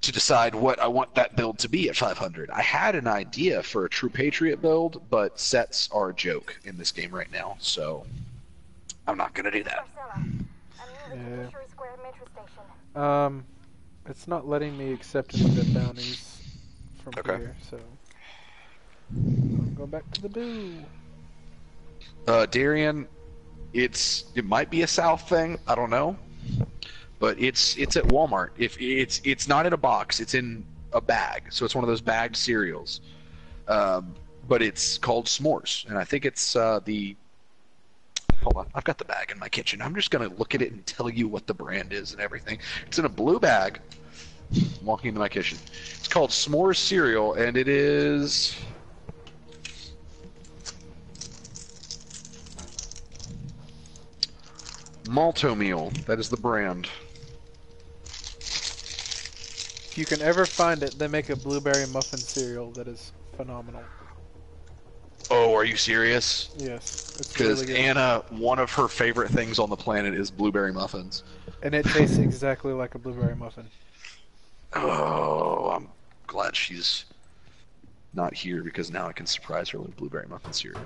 to decide what I want that build to be at 500. I had an idea for a True Patriot build, but sets are a joke in this game right now, so I'm not going to do that. Marcella, I'm near the Yeah. Judiciary Square metro station. It's not letting me accept any of the bounties from Okay. here, so... I'll go back to the boo. Darian, it might be a South thing, I don't know, but it's at Walmart. If it's not in a box, it's in a bag, so it's one of those bagged cereals. But it's called s'mores, and I think it's the. Hold on, I've got the bag in my kitchen. I'm just gonna look at it and tell you what the brand is and everything. It's in a blue bag. I'm walking into my kitchen. It's called S'mores cereal, and it is. Malto Meal. That is the brand. If you can ever find it, they make a blueberry muffin cereal that is phenomenal. Oh, are you serious? Yes, it's Because really good. Anna, one of her favorite things on the planet is blueberry muffins. And it tastes exactly like a blueberry muffin. Oh, I'm glad she's not here because now I can surprise her with blueberry muffin cereal.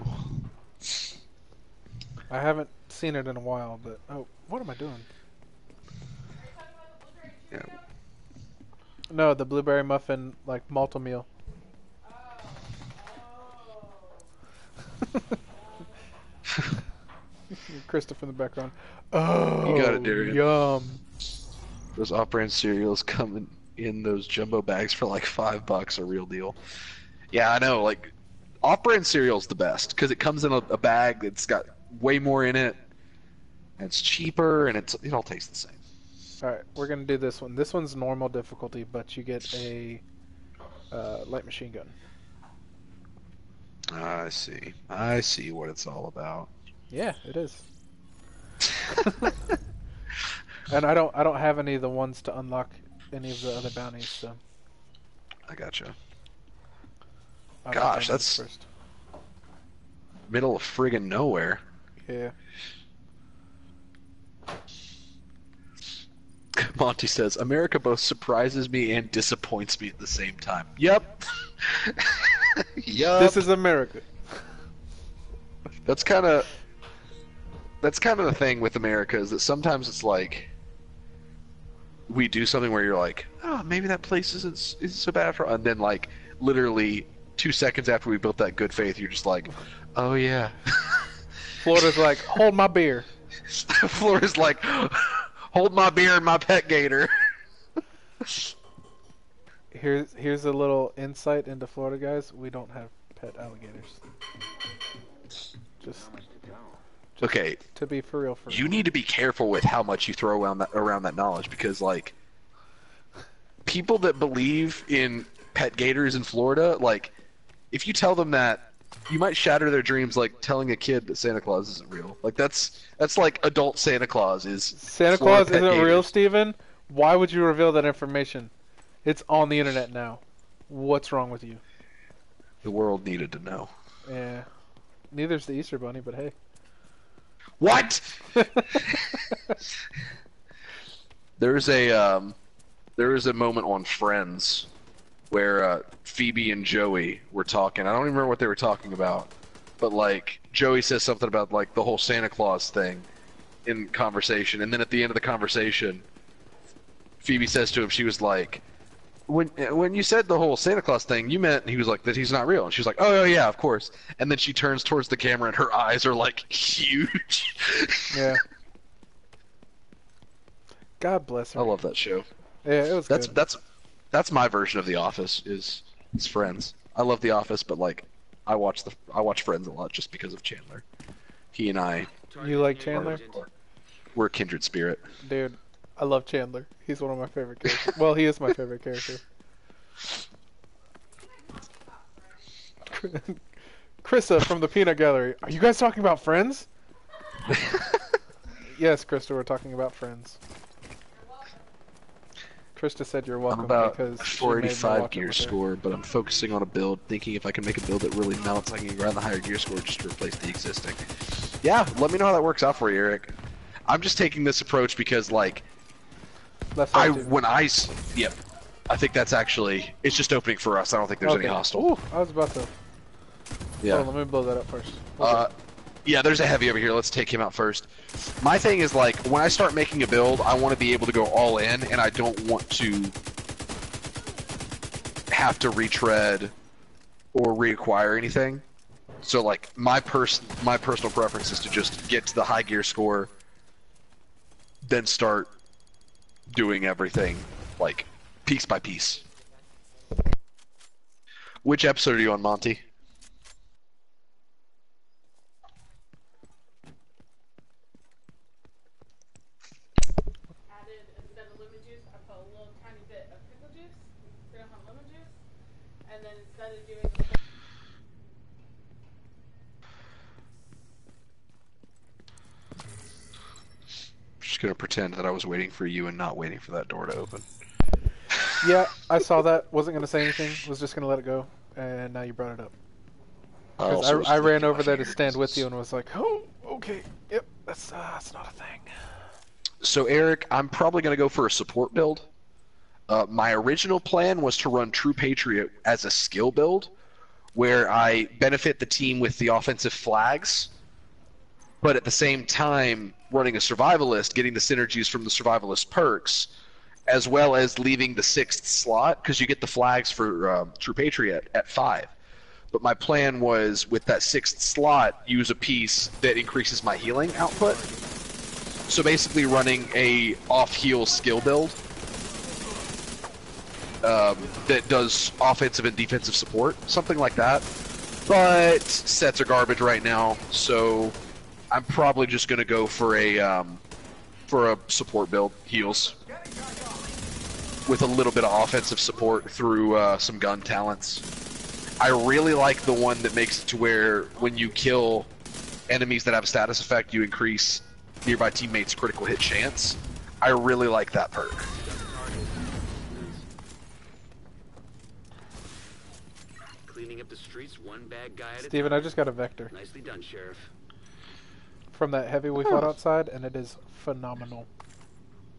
I haven't seen it in a while, but... Oh, what am I doing? Yeah. No, the blueberry muffin, like, malto meal. Christopher in the background. Oh, You got it, Darian. yum. Those off-brand cereals come in those jumbo bags for like $5, a real deal. Yeah, I know. Like, off-brand cereal's the best because it comes in a bag that's got way more in it. And it's cheaper, and it all tastes the same. Alright, we're gonna do this one. This one's normal difficulty, but you get a light machine gun. I see. I see what it's all about. Yeah, it is. And I don't have any of the ones to unlock any of the other bounties, so I gotcha. I'll Gosh, find those that's first. middle of friggin' nowhere. Yeah. Monty says, America both surprises me and disappoints me at the same time. Yep. Yup. This is America. That's kind of the thing with America, is that sometimes it's like we do something where you're like, oh, maybe that place isn't so bad for, and then like literally 2 seconds after we built that good faith, you're just like, oh yeah. Florida's like, hold my beer. Florida's like, hold my beer and my pet gator. Here's a little insight into Florida, guys. We don't have pet alligators. Just Okay, to be for real. you need to be careful with how much you throw around that knowledge, because like people that believe in pet gators in Florida, like if you tell them that, you might shatter their dreams, like telling a kid that Santa Claus isn't real. Like that's like adult Santa Claus is. Santa Florida Claus pet isn't real, gators. Steven? Why would you reveal that information? It's on the internet now. What's wrong with you? The world needed to know. Yeah. Neither's the Easter Bunny, but hey. What? There's a moment on Friends where Phoebe and Joey were talking. I don't even remember what they were talking about, but like Joey says something about like the whole Santa Claus thing in conversation, and then at the end of the conversation, Phoebe says to him, she was like, when you said the whole Santa Claus thing, you meant, and he was like, that he's not real. And she's like, oh yeah, of course. And then she turns towards the camera and her eyes are like huge. Yeah. God bless her. I love that show. Yeah, it was good. That's my version of The Office is Friends. I love The Office, but like I watch Friends a lot just because of Chandler. He and I You like Chandler? we're a kindred spirit. Dude, I love Chandler. He's one of my favorite characters. Well, he is my favorite character. Krista from the Peanut Gallery. Are you guys talking about Friends? Yes, Krista, we're talking about Friends. Krista said you're welcome I'm about because she made me 485 watch it gear with her. score, but I'm focusing on a build, thinking if I can make a build that really melts, I can grab the higher gear score just to replace the existing. Yeah, let me know how that works out for you, Eric. I'm just taking this approach because, like, Left side too. Yep, I think that's actually, it's just opening for us. I don't think there's any hostile. Ooh, I was about to. Yeah. Hold on, let me blow that up first. Okay. Yeah, there's a heavy over here. Let's take him out first. My thing is, like, when I start making a build, I want to be able to go all in, and I don't want to have to retread or reacquire anything. So, like, my personal preference is to just get to the high gear score, then start doing everything, like, piece by piece. Which episode are you on, Monty? Added, instead of lemon juice, I put a little tiny bit of pickle juice instead of lemon juice. And then instead of doing the Just gonna pretend that I was waiting for you and not waiting for that door to open. Yeah, I saw that. Wasn't gonna say anything. Was just gonna let it go, and now you brought it up. Because I ran over there to stand with you and was like, oh, okay, yep, that's not a thing. So Eric, I'm probably gonna go for a support build. My original plan was to run True Patriot as a skill build, where I benefit the team with the offensive flags, but at the same time running a survivalist, getting the synergies from the survivalist perks, as well as leaving the 6th slot, because you get the flags for True Patriot at 5. But my plan was, with that 6th slot, use a piece that increases my healing output. So basically running a off-heal skill build that does offensive and defensive support, something like that. But sets are garbage right now, so I'm probably just gonna go for a support build, heals, with a little bit of offensive support through some gun talents. I really like the one that makes it to where when you kill enemies that have a status effect, you increase nearby teammates' critical hit chance. I really like that perk. Cleaning up the streets one bad guy at a Steven, time. I just got a vector Nicely done, Sheriff. from that heavy we fought outside, and it is phenomenal.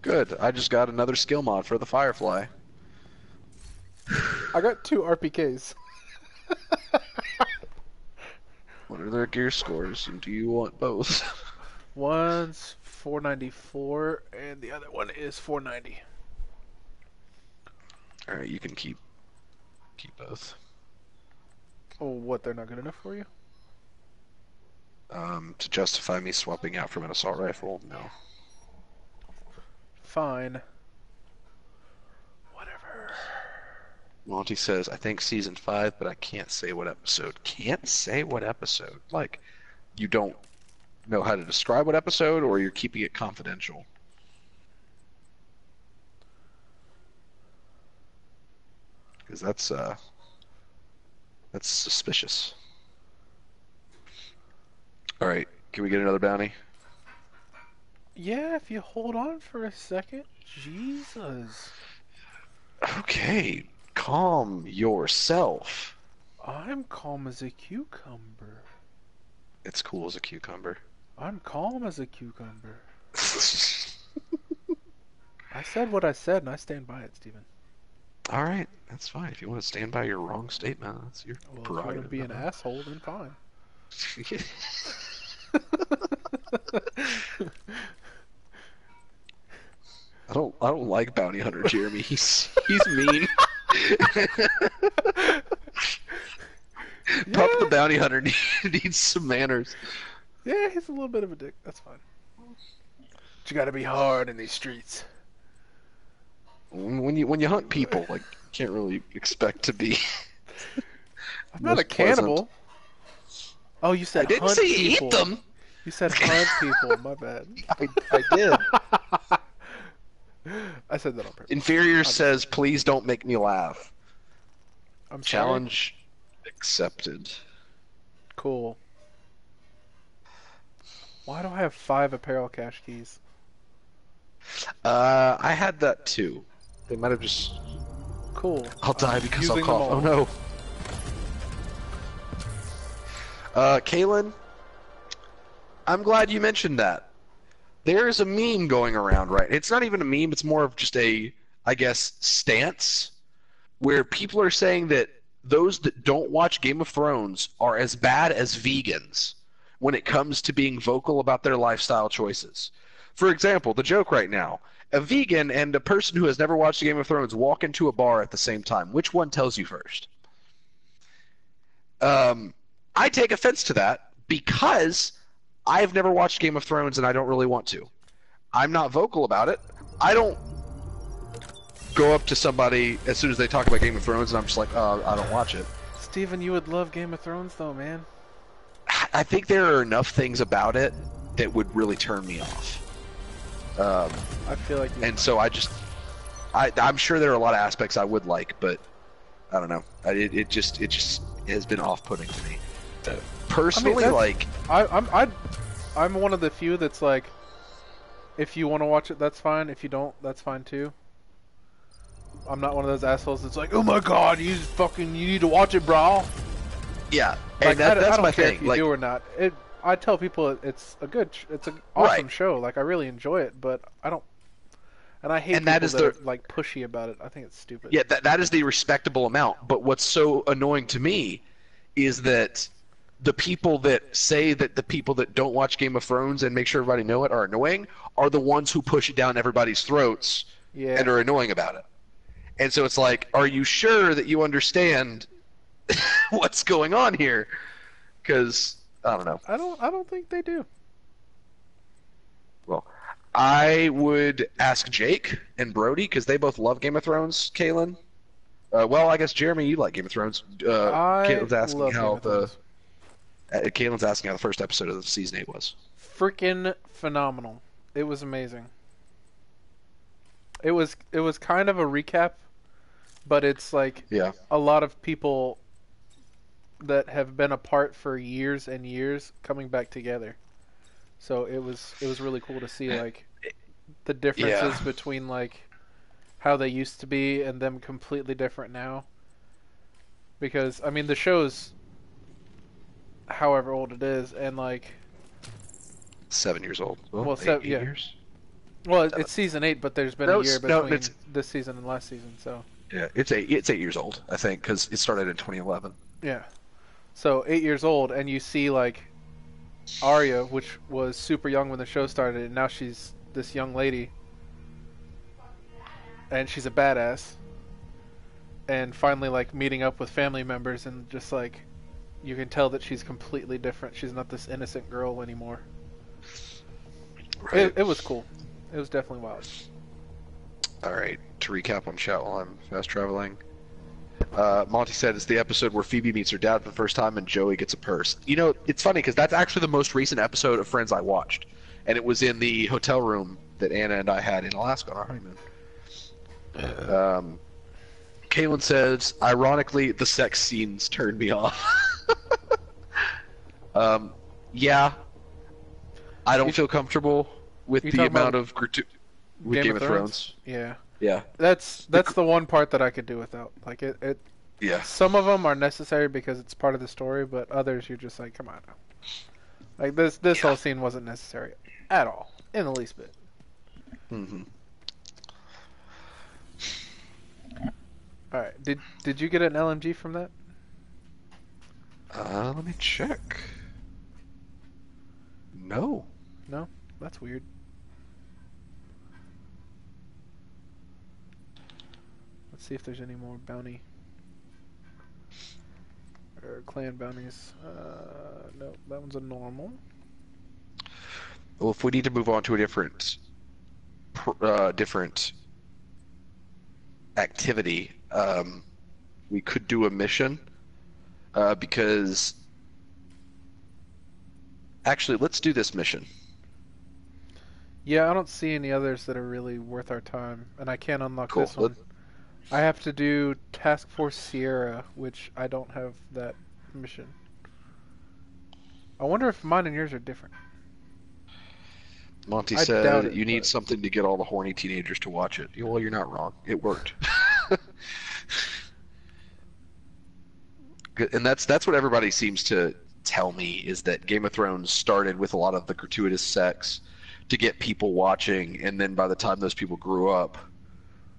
Good. I just got another skill mod for the Firefly. I got 2 RPKs. What are their gear scores, and do you want both? One's 494, and the other one is 490. Alright, you can keep both. Oh, what? They're not good enough for you? To justify me swapping out from an assault rifle, no. Fine. Whatever. Monty says, I think season 5, but I can't say what episode. Can't say what episode? Like, you don't know how to describe what episode, or you're keeping it confidential? Because that's suspicious. Alright, can we get another bounty? Yeah, if you hold on for a second. Jesus. Okay, calm yourself. I'm calm as a cucumber. It's cool as a cucumber. I'm calm as a cucumber. I said what I said, and I stand by it, Steven. Alright, that's fine. If you want to stand by your wrong statement, that's your Well, if you want prerogative. to be an asshole, then fine. I don't like Bounty Hunter Jeremy. He's mean. Pup the Bounty Hunter needs some manners. Yeah, he's a little bit of a dick. That's fine. But you gotta be hard in these streets. When you hunt people, like, you can't really expect to be. I'm not a cannibal. Oh, you said I didn't hunt say people. eat them. You said hunt people. My bad. I did. I said that on purpose. Inferior says, please don't make me laugh. I'm sorry. Challenge accepted. Cool. Why do I have 5 apparel cache keys? I had that too. They might have just. Cool. I'll die because I'll using them cough. all. Oh no. Kaylin, I'm glad you mentioned that. There's a meme going around, right? It's not even a meme, it's more of just a, I guess, stance, where people are saying that those that don't watch Game of Thrones are as bad as vegans when it comes to being vocal about their lifestyle choices. For example, the joke right now, a vegan and a person who has never watched Game of Thrones walk into a bar at the same time. Which one tells you first? I take offense to that because I've never watched Game of Thrones and I don't really want to. I'm not vocal about it. I don't go up to somebody as soon as they talk about Game of Thrones and I'm just like, I don't watch it. Steven, you would love Game of Thrones though, man. I think there are enough things about it that would really turn me off. I feel like and so I'm sure there are a lot of aspects I would like, but I don't know. It just has been off-putting to me. Personally, I'm one of the few that's like, if you want to watch it, that's fine. If you don't, that's fine too. I'm not one of those assholes that's like, oh my god, you need to watch it, bro. Yeah, like, and that's I don't my care thing. if you like, do or not. I tell people it's an awesome show. Like I really enjoy it, but I don't. And I hate people that are like pushy about it. I think it's stupid. Yeah, that is the respectable amount. But what's so annoying to me is that the people that say that the people that don't watch Game of Thrones and make sure everybody know it are annoying are the ones who push it down everybody's throats and are annoying about it. And so it's like, are you sure that you understand what's going on here? Because I don't know. I don't think they do. Well, I would ask Jake and Brody because they both love Game of Thrones. Kaylin, well, I guess Jeremy, you like Game of Thrones. Caitlin's asking how Caitlin's asking how the first episode of season 8 was. Freaking phenomenal. It was amazing. It was kind of a recap, but it's like a lot of people that have been apart for years and years coming back together. So it was really cool to see like the differences between like how they used to be and them completely different now. Because I mean the show's however old it is, and like 7 years old. Well, 8 years. Well, it's season 8, but there's been a year between this season and last season, so. Yeah, it's 8 years old, I think, because it started in 2011. Yeah, so 8 years old, and you see like Arya, which was super young when the show started, and now she's this young lady, and she's a badass, and finally like meeting up with family members, and just like you can tell that she's completely different. She's not this innocent girl anymore. Right. It was cool. It was definitely wild. Alright, to recap on chat while I'm fast traveling. Monty said it's the episode where Phoebe meets her dad for the first time and Joey gets a purse. You know, it's funny because that's actually the most recent episode of Friends I watched. And it was in the hotel room that Anna and I had in Alaska on our honeymoon. Caitlin says, ironically, the sex scenes turned me off. Yeah. I don't feel comfortable with the amount of with Game of Thrones. Yeah. Yeah. That's the one part that I could do without. Like it yeah. Some of them are necessary because it's part of the story, but others you're just like, come on now. Like this whole scene wasn't necessary at all, in the least bit. Mm-hmm. All right. Did you get an LMG from that? Let me check. No. No? That's weird. Let's see if there's any more bounty or clan bounties. No, that one's a normal. Well, if we need to move on to a different activity, we could do a mission, because actually, let's do this mission. Yeah, I don't see any others that are really worth our time, and I can't unlock Cool. this one. I have to do Task Force Sierra, which I don't have that mission. I wonder if mine and yours are different. Monty I doubt said it, you need but- something to get all the horny teenagers to watch it. Well, you're not wrong. It worked. And that's what everybody seems to tell me, is that Game of Thrones started with a lot of the gratuitous sex to get people watching, and then by the time those people grew up,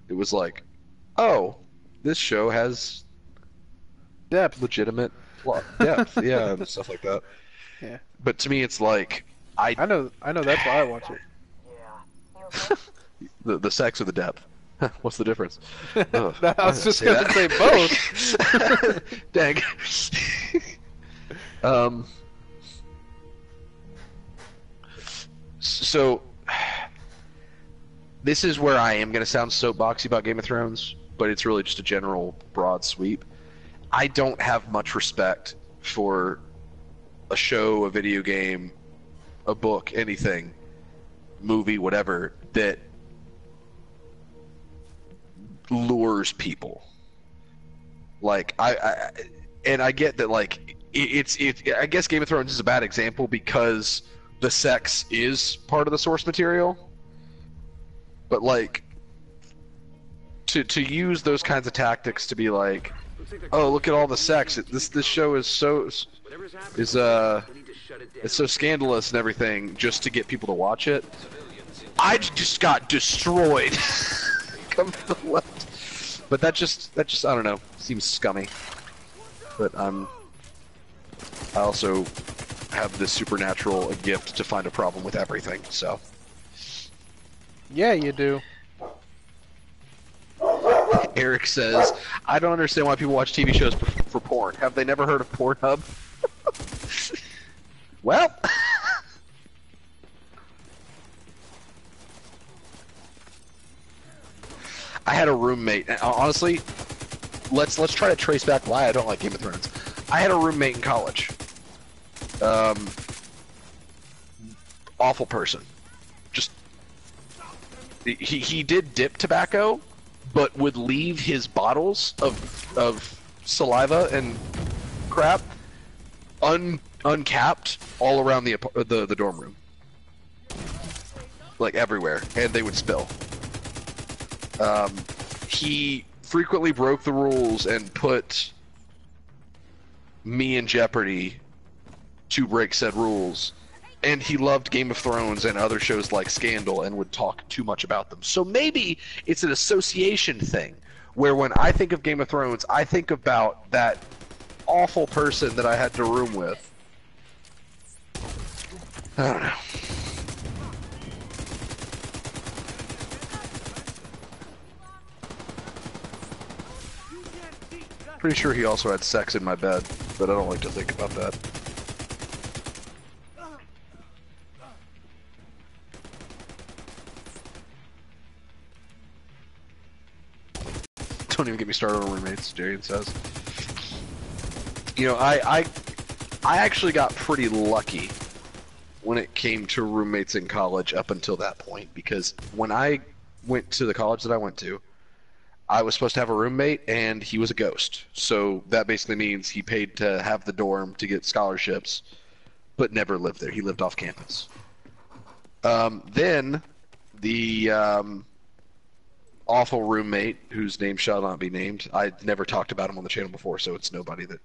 it was like, oh, this show has Depth. legitimate depth, yeah, and stuff like that. Yeah. But to me, it's like I know that's why I watch it. the sex or the depth. What's the difference? Ugh, I was just going to say both. Dang. So, this is where I am going to sound soapboxy about Game of Thrones, but it's really just a general broad sweep. I don't have much respect for a show, a video game, a book, anything, movie, whatever, that lures people. Like I get that, like it's I guess Game of Thrones is a bad example because the sex is part of the source material, but like to use those kinds of tactics to be like, oh, look at all the sex, this show is it's so scandalous and everything, just to get people to watch it. I just got destroyed. Come to the left. But that just I don't know, seems scummy. But I also have this supernatural gift to find a problem with everything, so. Yeah, you do. Eric says, I don't understand why people watch TV shows for porn. Have they never heard of Pornhub? Well, I had a roommate, and honestly, let's try to trace back why I don't like Game of Thrones. I had a roommate in college Awful person. Just he did dip tobacco, but would leave his bottles of saliva and crap uncapped all around the dorm room, like everywhere, and they would spill. He frequently broke the rules and put me in jeopardy to break said rules. And he loved Game of Thrones and other shows like Scandal and would talk too much about them. So maybe it's an association thing, where when I think of Game of Thrones, I think about that awful person that I had to room with. I don't know. Pretty sure he also had sex in my bed, but I don't like to think about that. Don't even get me started on roommates, Jarian says. You know, I actually got pretty lucky when it came to roommates in college up until that point, because when I went to the college that I went to, I was supposed to have a roommate, and he was a ghost. So that basically means he paid to have the dorm to get scholarships, but never lived there. He lived off campus. Then the awful roommate, whose name shall not be named, I never talked about him on the channel before, so it's nobody that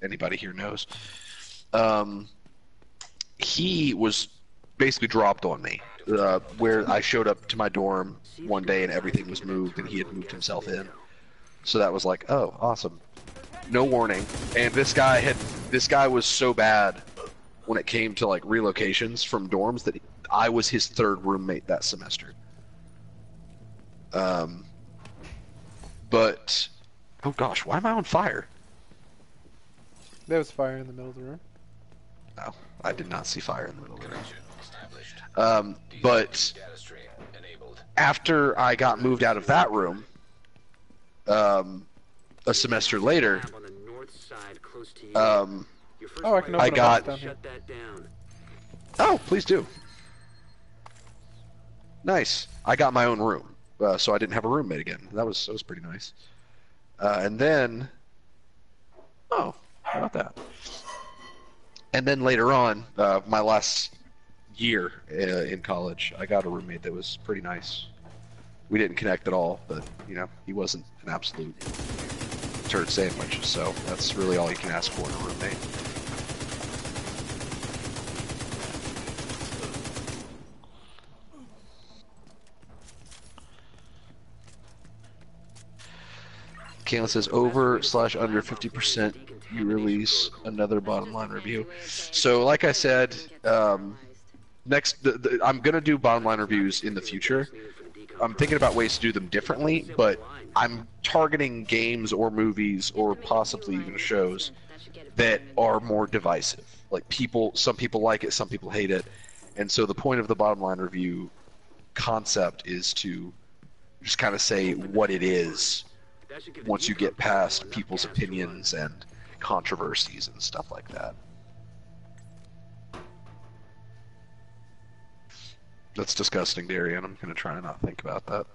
anybody here knows. He was basically dropped on me, where I showed up to my dorm one day and everything was moved, and he had moved himself in. So that was like, oh, awesome. No warning. And this guy was so bad when it came to like relocations from dorms that I was his third roommate that semester. But oh gosh, why am I on fire? There was fire in the middle of the room. No, I did not see fire in the middle of the room. But after I got moved out of that room, a semester later, Oh, I can open I a got. box down here. Oh, please do. Nice. I got my own room, so I didn't have a roommate again. That was pretty nice. And then, oh, how about that? And then later on, my last year in college, I got a roommate that was pretty nice. We didn't connect at all, but you know, he wasn't an absolute turd sandwich. So that's really all you can ask for in a roommate. Kayla says over/under 50%. You release another bottom line review. So, like I said, next I'm gonna do bottom line reviews in the future. I'm thinking about ways to do them differently, but I'm targeting games or movies or possibly even shows that are more divisive. Like some people like it, some people hate it, and so the point of the bottom line review concept is to just kind of say what it is once you get past people's opinions and controversies and stuff like that. That's disgusting, Darian. I'm going to try and not think about that.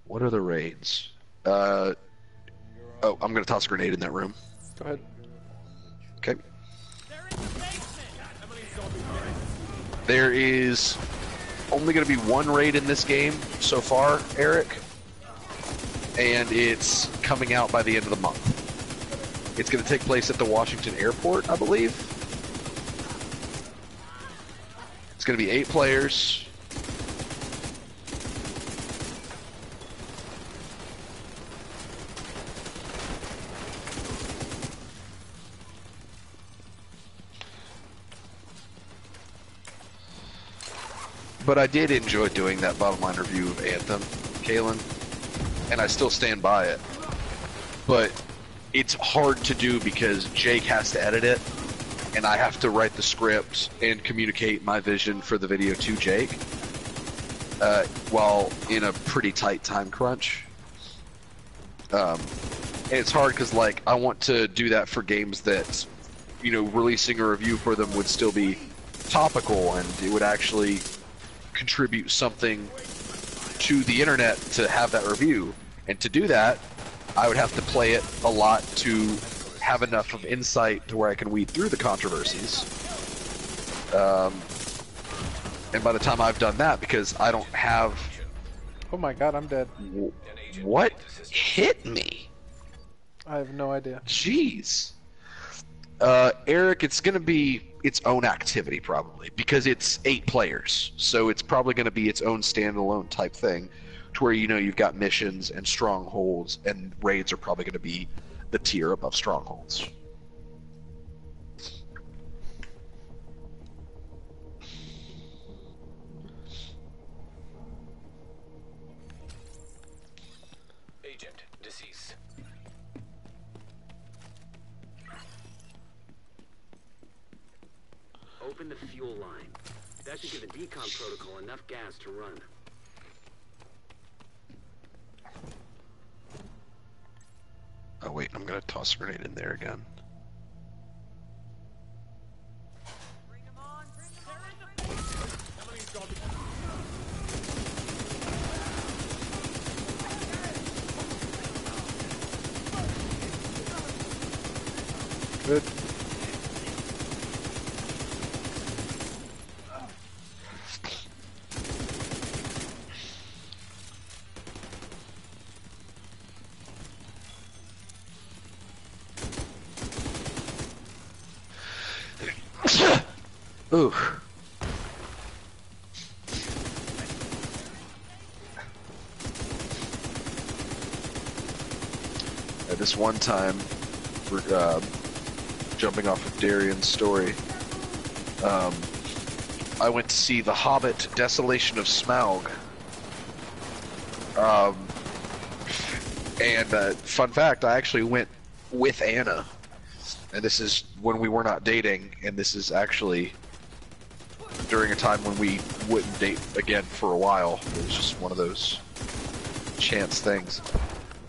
What are the raids? Oh, I'm going to toss a grenade in that room. Go ahead. Okay. There is only going to be one raid in this game so far, Eric. And it's coming out by the end of the month. It's going to take place at the Washington Airport, I believe. It's going to be 8 players. But I did enjoy doing that bottom line review of Anthem, Kalen, and I still stand by it. But it's hard to do because Jake has to edit it, and I have to write the script and communicate my vision for the video to Jake, while in a pretty tight time crunch. And it's hard because, like, I want to do that for games that releasing a review for them would still be topical and it would actually contribute something to the internet to have that review. And to do that, I would have to play it a lot to have enough of insight to where I can weed through the controversies. And by the time I've done that, because I don't have... Oh my god, I'm dead. What hit me? I have no idea. Jeez. Eric, it's going to be its own activity probably, because it's 8 players, so it's probably going to be its own standalone type thing, to where you've got missions and strongholds, and raids are probably going to be the tier above strongholds. Agent deceased. Open the fuel line. That should give the decon protocol enough gas to run. Oh wait, I'm gonna toss a grenade in there again. Good. Ooh. At this one time, for jumping off of Darian's story, I went to see The Hobbit: Desolation of Smaug. And fun fact, I actually went with Anna, and this is when we were not dating, and this is actually during a time when we wouldn't date again for a while. It was just one of those chance things.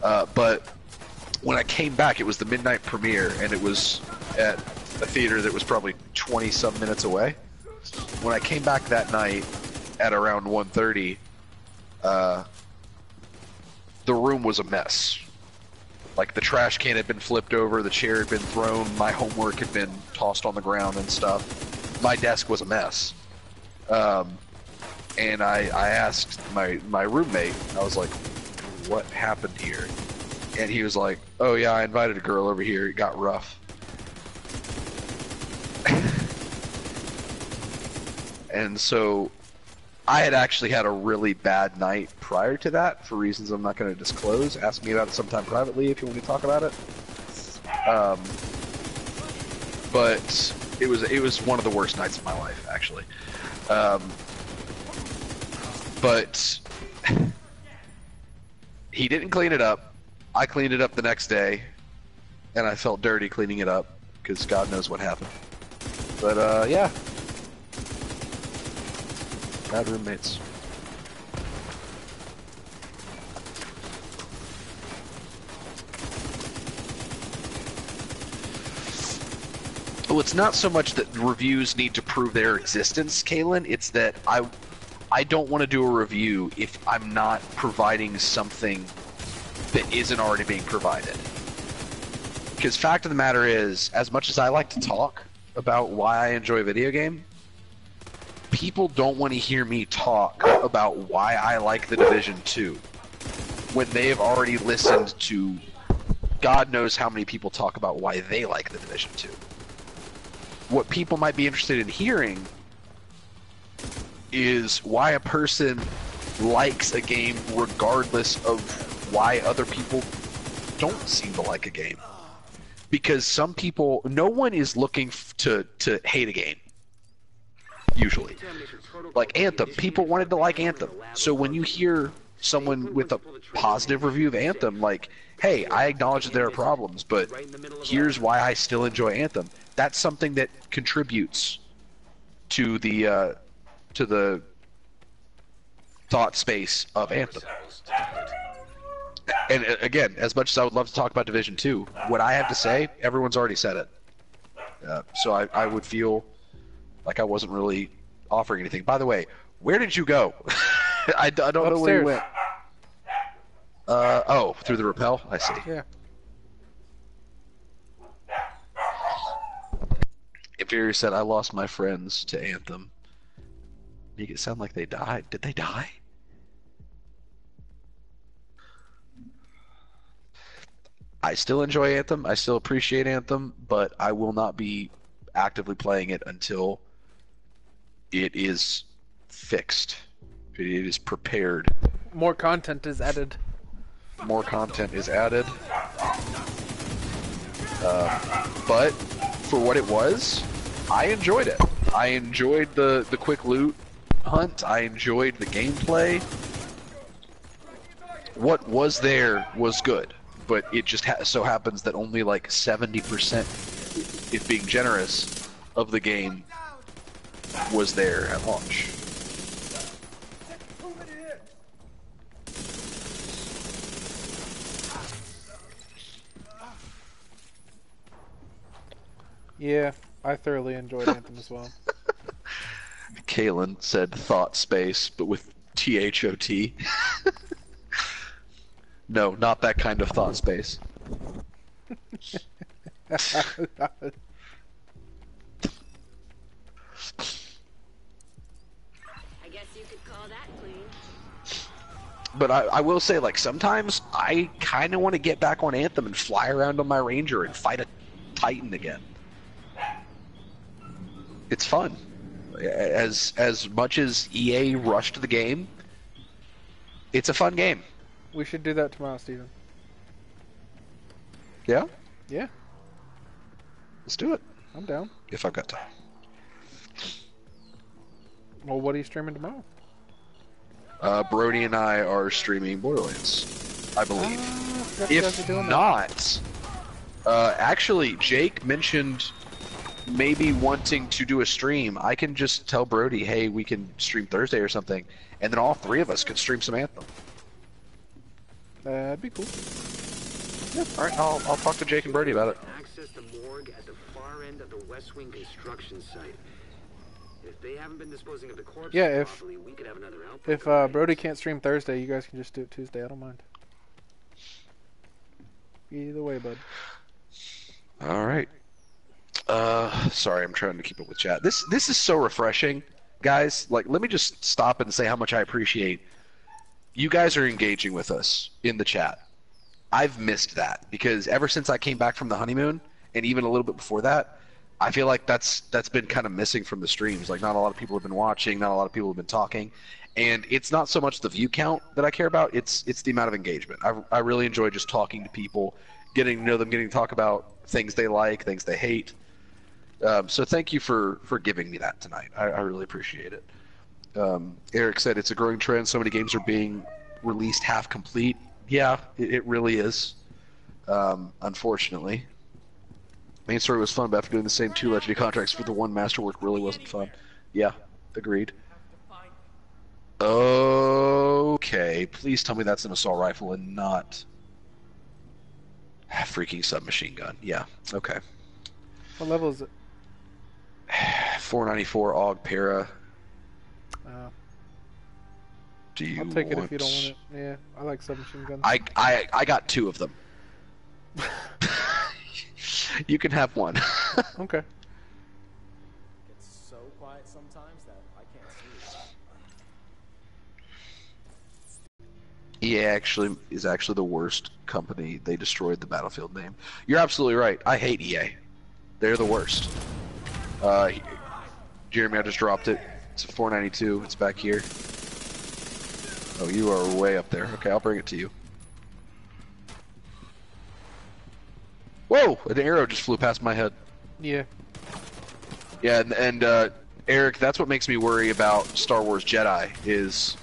But when I came back, it was the midnight premiere, and it was at a theater that was probably 20-some minutes away. When I came back that night at around 1:30, the room was a mess. Like, the trash can had been flipped over, the chair had been thrown, my homework had been tossed on the ground and stuff. My desk was a mess. And I asked my roommate, I was like, what happened here? And he was like, oh yeah, I invited a girl over here, it got rough. And so I had actually had a really bad night prior to that, for reasons I'm not going to disclose. Ask me about it sometime privately if you want to talk about it. But it was one of the worst nights of my life, actually. But he didn't clean it up. I cleaned it up the next day, and I felt dirty cleaning it up, because God knows what happened. But yeah. Bad roommates. Well, it's not so much that reviews need to prove their existence, Kaylin. It's that I don't want to do a review if I'm not providing something that isn't already being provided. Because fact of the matter is, as much as I like to talk about why I enjoy a video game, people don't want to hear me talk about why I like The Division 2 when they've already listened to God knows how many people talk about why they like The Division 2. What people might be interested in hearing is why a person likes a game regardless of why other people don't seem to like a game. Because some people, no one is looking to hate a game. Usually. Like Anthem. People wanted to like Anthem. So when you hear someone with a positive review of Anthem, like, hey, I acknowledge that there are problems, but here's why I still enjoy Anthem. That's something that contributes to the thought space of Anthem. And again, as much as I would love to talk about Division 2, what I have to say, everyone's already said it. So I would feel like I wasn't really offering anything. By the way, where did you go? I don't know where you went. Oh, through the rappel? I see. Yeah. Inferior said, I lost my friends to Anthem. Make it sound like they died. Did they die? I still enjoy Anthem. I still appreciate Anthem, but I will not be actively playing it until it is fixed. It is prepared. More content is added. More content is added. But for what it was, I enjoyed it. I enjoyed the quick loot hunt. I enjoyed the gameplay. What was there was good, but it just so happens that only like 70%, if being generous, of the game was there at launch. Yeah, I thoroughly enjoyed Anthem as well. Kalen said thought space, but with T-H-O-T. No, not that kind of thought space. I guess you could call that clean. But I will say, like, sometimes I kind of want to get back on Anthem and fly around on my Ranger and fight a Titan again. It's fun. As much as EA rushed the game, it's a fun game. We should do that tomorrow, Steven. Yeah? Yeah, Let's do it. I'm down. If I've got time. Well, what are you streaming tomorrow? Brody and I are streaming Borderlands, I believe. Forgot you guys are doing If that. not, actually, Jake mentioned maybe wanting to do a stream. I can just tell Brody, hey, we can stream Thursday or something, and then all three of us could stream some Anthem. That'd be cool. Yeah, alright, I'll talk to Jake and Brody about it. Access the morgue at the far end of the West Wing construction site. If they haven't been disposing of the corpse Yeah, if- properly, we could have another outbreak. If Brody can't stream Thursday, you guys can just do it Tuesday. I don't mind. Either way, bud. Alright. Sorry, I'm trying to keep up with chat. This is so refreshing, guys. Like, let me just stop and say how much I appreciate you guys are engaging with us in the chat. I've missed that because ever since I came back from the honeymoon, and even a little bit before that, I feel like that's been kind of missing from the streams. Like, not a lot of people have been watching, not a lot of people have been talking, and it's not so much the view count that I care about. It's the amount of engagement. I really enjoy just talking to people, getting to know them, getting to talk about things they like, things they hate. So thank you for giving me that tonight. I really appreciate it. Eric said it's a growing trend. So many games are being released half complete. Yeah, it really is. Unfortunately. Main story was fun, but after doing the same 2 legendary contracts for the one masterwork really wasn't fun. Yeah, agreed. Okay, please tell me that's an assault rifle and not a freaking submachine gun. Yeah, okay. What level is it? 494 AUG Para. Do you I'll take it want... if you don't want it. Yeah, I like submachine guns. I got 2 of them. You can have one. Okay. It's so quiet sometimes that I can't see it. EA is actually the worst company. They destroyed the Battlefield name. You're absolutely right. I hate EA. They're the worst. Jeremy, I just dropped it. It's a 492. It's back here. Oh, you are way up there. Okay, I'll bring it to you. Whoa! An arrow just flew past my head. Yeah. Yeah, and Eric, that's what makes me worry about Star Wars Jedi. Is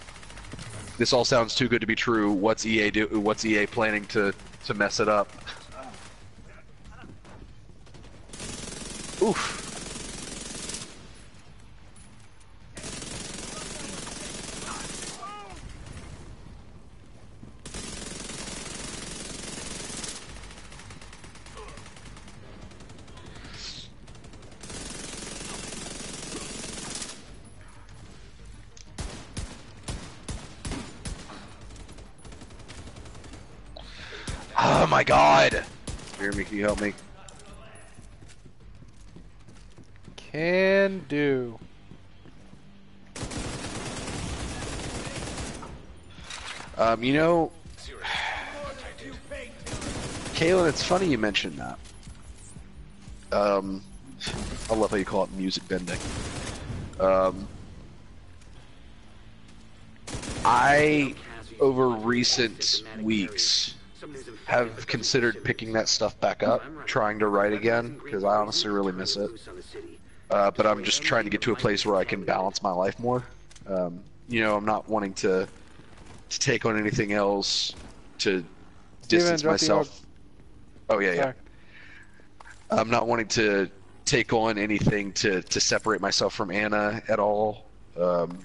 this all sounds too good to be true? What's EA What's EA planning to mess it up? Oof. my god! Jeremy, can you help me? Can do. You know, Kaylin, it's funny you mentioned that. I love how you call it music bending. I, over recent weeks, have considered picking that stuff back up, trying to write again, because I honestly really miss it. But I'm just trying to get to a place where I can balance my life more. You know, I'm not wanting to take on anything else, to distance myself. Oh yeah, yeah. I'm not wanting to take on anything to separate myself from Anna at all.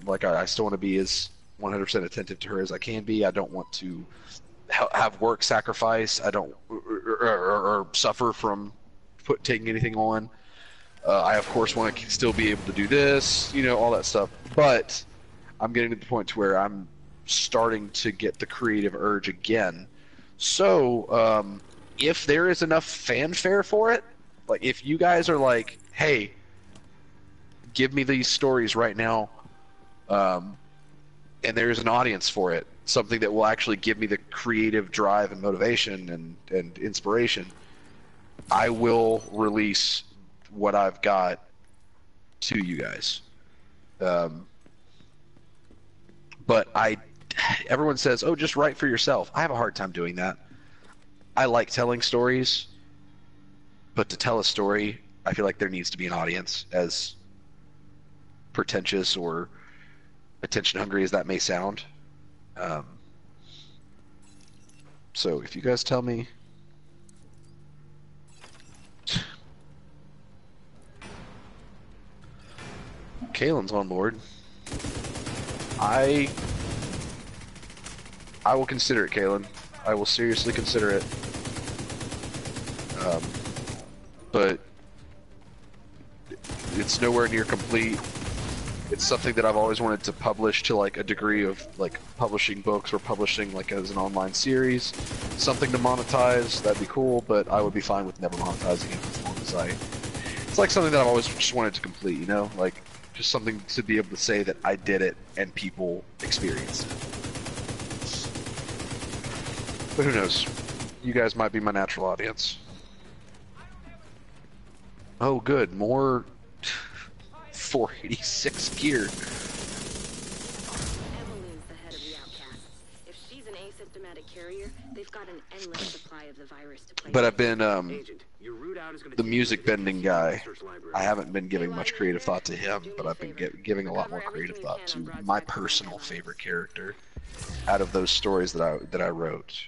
Like I still want to be as 100% attentive to her as I can be. I don't want to have work sacrifice. I don't or suffer from taking anything on. I of course want to still be able to do this, you know, all that stuff. But I'm getting to the point to where I'm starting to get the creative urge again. So if there is enough fanfare for it, like if you guys are like, hey, give me these stories right now, and there's an audience for it, something that will actually give me the creative drive and motivation and inspiration, I will release what I've got to you guys. But everyone says, oh, just write for yourself. I have a hard time doing that. I like telling stories, but to tell a story, I feel like there needs to be an audience, as pretentious or attention hungry as that may sound. So if you guys tell me, Kaylin's on board, I will consider it, Kaylin. I will seriously consider it. But it's nowhere near complete. It's something that I've always wanted to publish to like a degree of like publishing books or publishing like as an online series. Something to monetize, that'd be cool, but I would be fine with never monetizing it as long as it's like something that I've always just wanted to complete, you know? Like just something to be able to say that I did it and people experienced it. But who knows? You guys might be my natural audience. Oh good, more 486 gear. Evelyn's the head of the outcasts. If she's an asymptomatic carrier, they've got an endless supply of the virus to play. But I've been Agent, your route out is gonna the take music you to the bending guy. research library. I haven't been giving much creative thought to him, but I've been giving a lot more creative thought to my personal favorite character out of those stories that I wrote,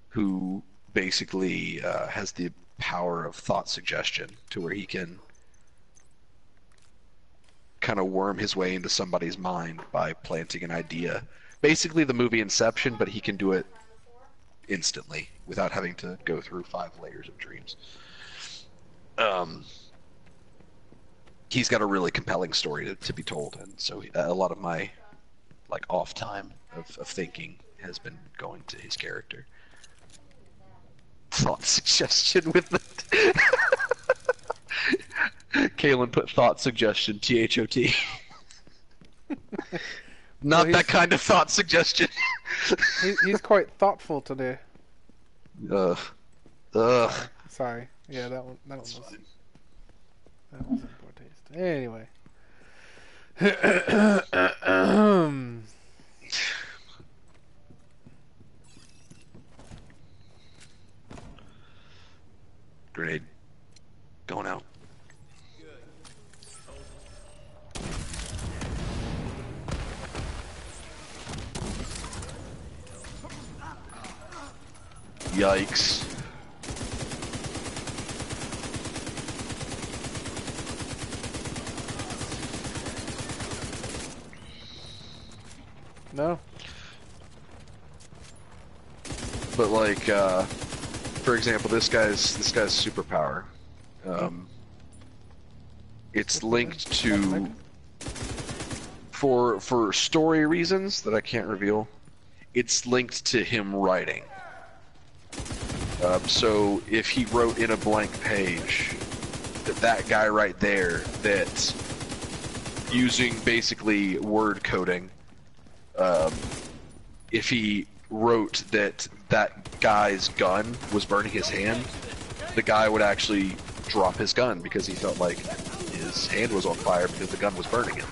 who basically has the power of thought suggestion to where he can kind of worm his way into somebody's mind by planting an idea. Basically the movie Inception, but he can do it instantly without having to go through 5 layers of dreams. He's got a really compelling story to be told, and so a lot of my like off time of thinking has been going to his character. Thought suggestion with the Kaylin put thought suggestion, THOT. Not that kind of thought suggestion. He's quite thoughtful today. Ugh. Sorry. Yeah, that one was fine. That was in poor taste. Anyway. Grenade. Going out. Yikes. No. But like, for example, this guy's superpower. It's linked to for story reasons that I can't reveal. It's linked to him writing. So if he wrote in a blank page that guy right there, that using basically word coding, if he wrote that guy's gun was burning his hand, the guy would actually drop his gun because he felt like his hand was on fire because the gun was burning him.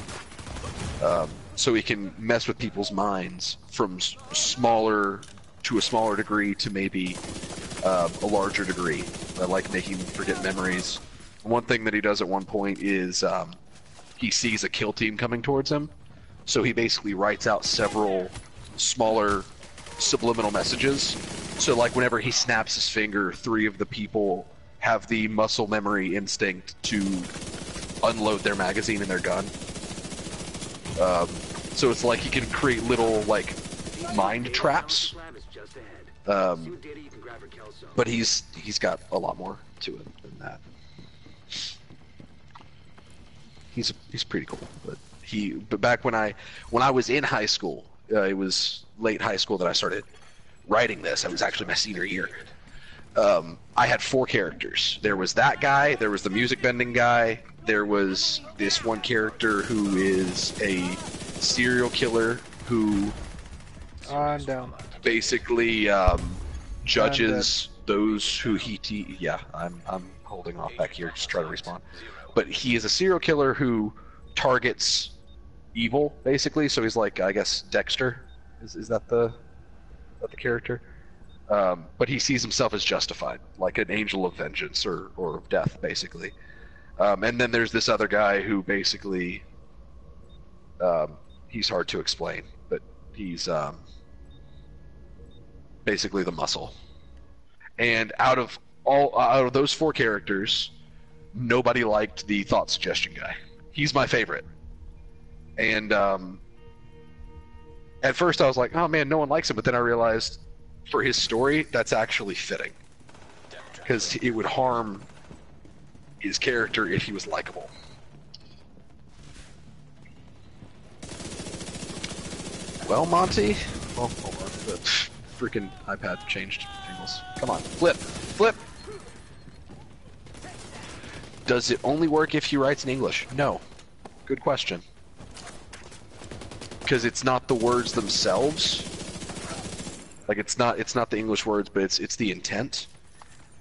So he can mess with people's minds from smaller to a smaller degree to maybe a larger degree, like making them forget memories. One thing that he does at one point is he sees a kill team coming towards him, so he basically writes out several smaller subliminal messages. So like whenever he snaps his finger, 3 of the people have the muscle memory instinct to unload their magazine in their gun. So it's like he can create little like mind traps. But he's got a lot more to it than that. He's pretty cool. But back when I was in high school, it was late high school that I started writing this. It was actually my senior year. I had 4 characters. There was that guy, there was the music bending guy, there was this one character who is a serial killer who I'm down. basically judges those who yeah, I'm holding off back here just try to respawn. But he is a serial killer who targets evil, basically, so he's like, I guess, Dexter. Is that the character? But he sees himself as justified, like an angel of vengeance or of death, basically. And then there's this other guy who basically, he's hard to explain, but he's basically the muscle. And out of those 4 characters, nobody liked the thought suggestion guy. He's my favorite. And at first I was like, oh man, no one likes him, but then I realized for his story, that's actually fitting. Because it would harm his character if he was likable. Well, Monty? Oh, hold on. The freaking iPad changed angles. Come on, flip! Flip! Does it only work if he writes in English? No. Good question. Because it's not the words themselves. Like it's not the English words, but it's the intent.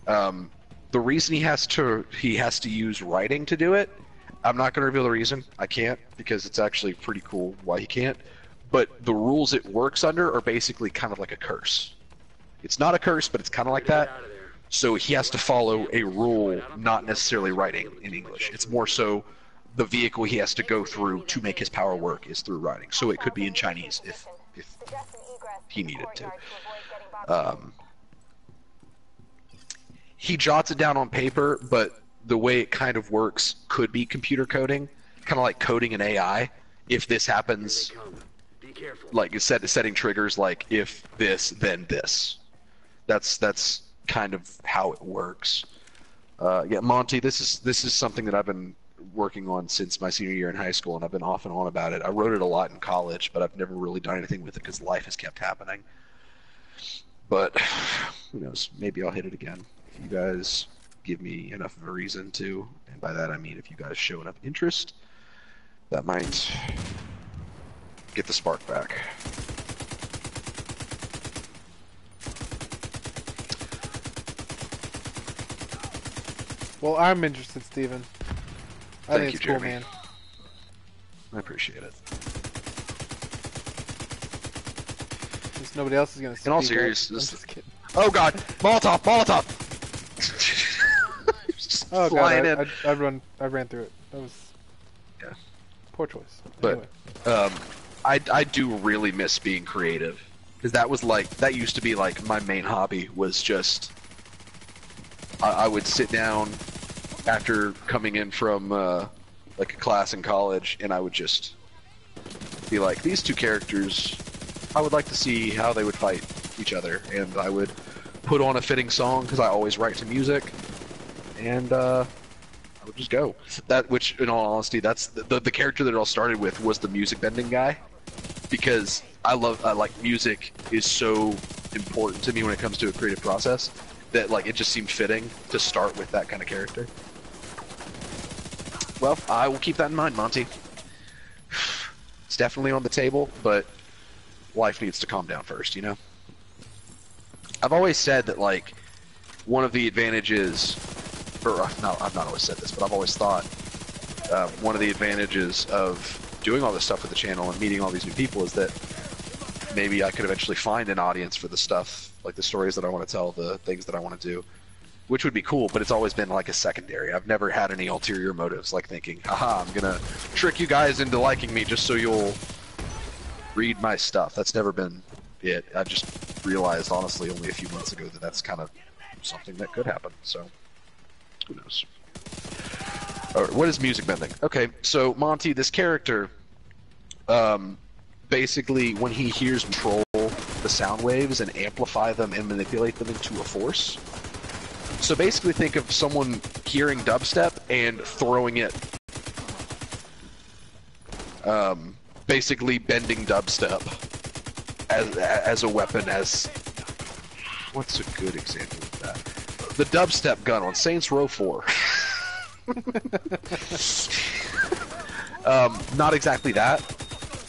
The reason he has to use writing to do it, I'm not going to reveal the reason. I can't, because it's actually pretty cool why he can't. But the rules it works under are basically kind of like a curse. It's not a curse, but it's kind of like that. So he has to follow a rule, not necessarily writing in English. It's more so the vehicle he has to go through to make his power work is through writing. So it could be in Chinese if he needed to. He jots it down on paper, but the way it kind of works could be computer coding, kind of like coding an AI. If this happens, like setting triggers like if this, then this. That's kind of how it works. Yeah, Monty, this is something that I've been working on since my senior year in high school, and I've been off and on about it. I wrote it a lot in college, but I've never really done anything with it because life has kept happening. But who knows? Maybe I'll hit it again if you guys give me enough of a reason to, and by that I mean if you guys show enough interest, that might get the spark back. Well, I'm interested, Steven. I think it's cool, man. I appreciate it. Since nobody else is gonna speak. In all seriousness, oh god, Molotov, Molotov! Oh god, I ran through it. That was poor choice. But anyway. I do really miss being creative, because that used to be like my main hobby. Was just I would sit down after coming in from like a class in college, and I would just be like, these 2 characters, I would like to see how they would fight each other, and I would put on a fitting song because I always write to music, and I would just go. Which, in all honesty, that's the character that it all started with was the music bending guy, because I like music is so important to me when it comes to a creative process, that like it just seemed fitting to start with that kind of character. Well, I will keep that in mind, Monty. It's definitely on the table, but life needs to calm down first, you know? I've always said that, like, one of the advantages, or no, I've not always said this, but I've always thought one of the advantages of doing all this stuff with the channel and meeting all these new people is that maybe I could eventually find an audience for the stuff, like the stories that I want to tell, the things that I want to do, which would be cool, but it's always been like a secondary. I've never had any ulterior motives, like thinking, haha, I'm gonna trick you guys into liking me just so you'll read my stuff. That's never been it. I just realized, honestly, only a few months ago that that's kind of something that could happen, so who knows. What is music bending? Okay, so Monty, this character, basically when he hears control the sound waves and amplify them and manipulate them into a force. So basically think of someone hearing dubstep and throwing it, basically bending dubstep as a weapon, as... What's a good example of that? The dubstep gun on Saints Row 4. Not exactly that,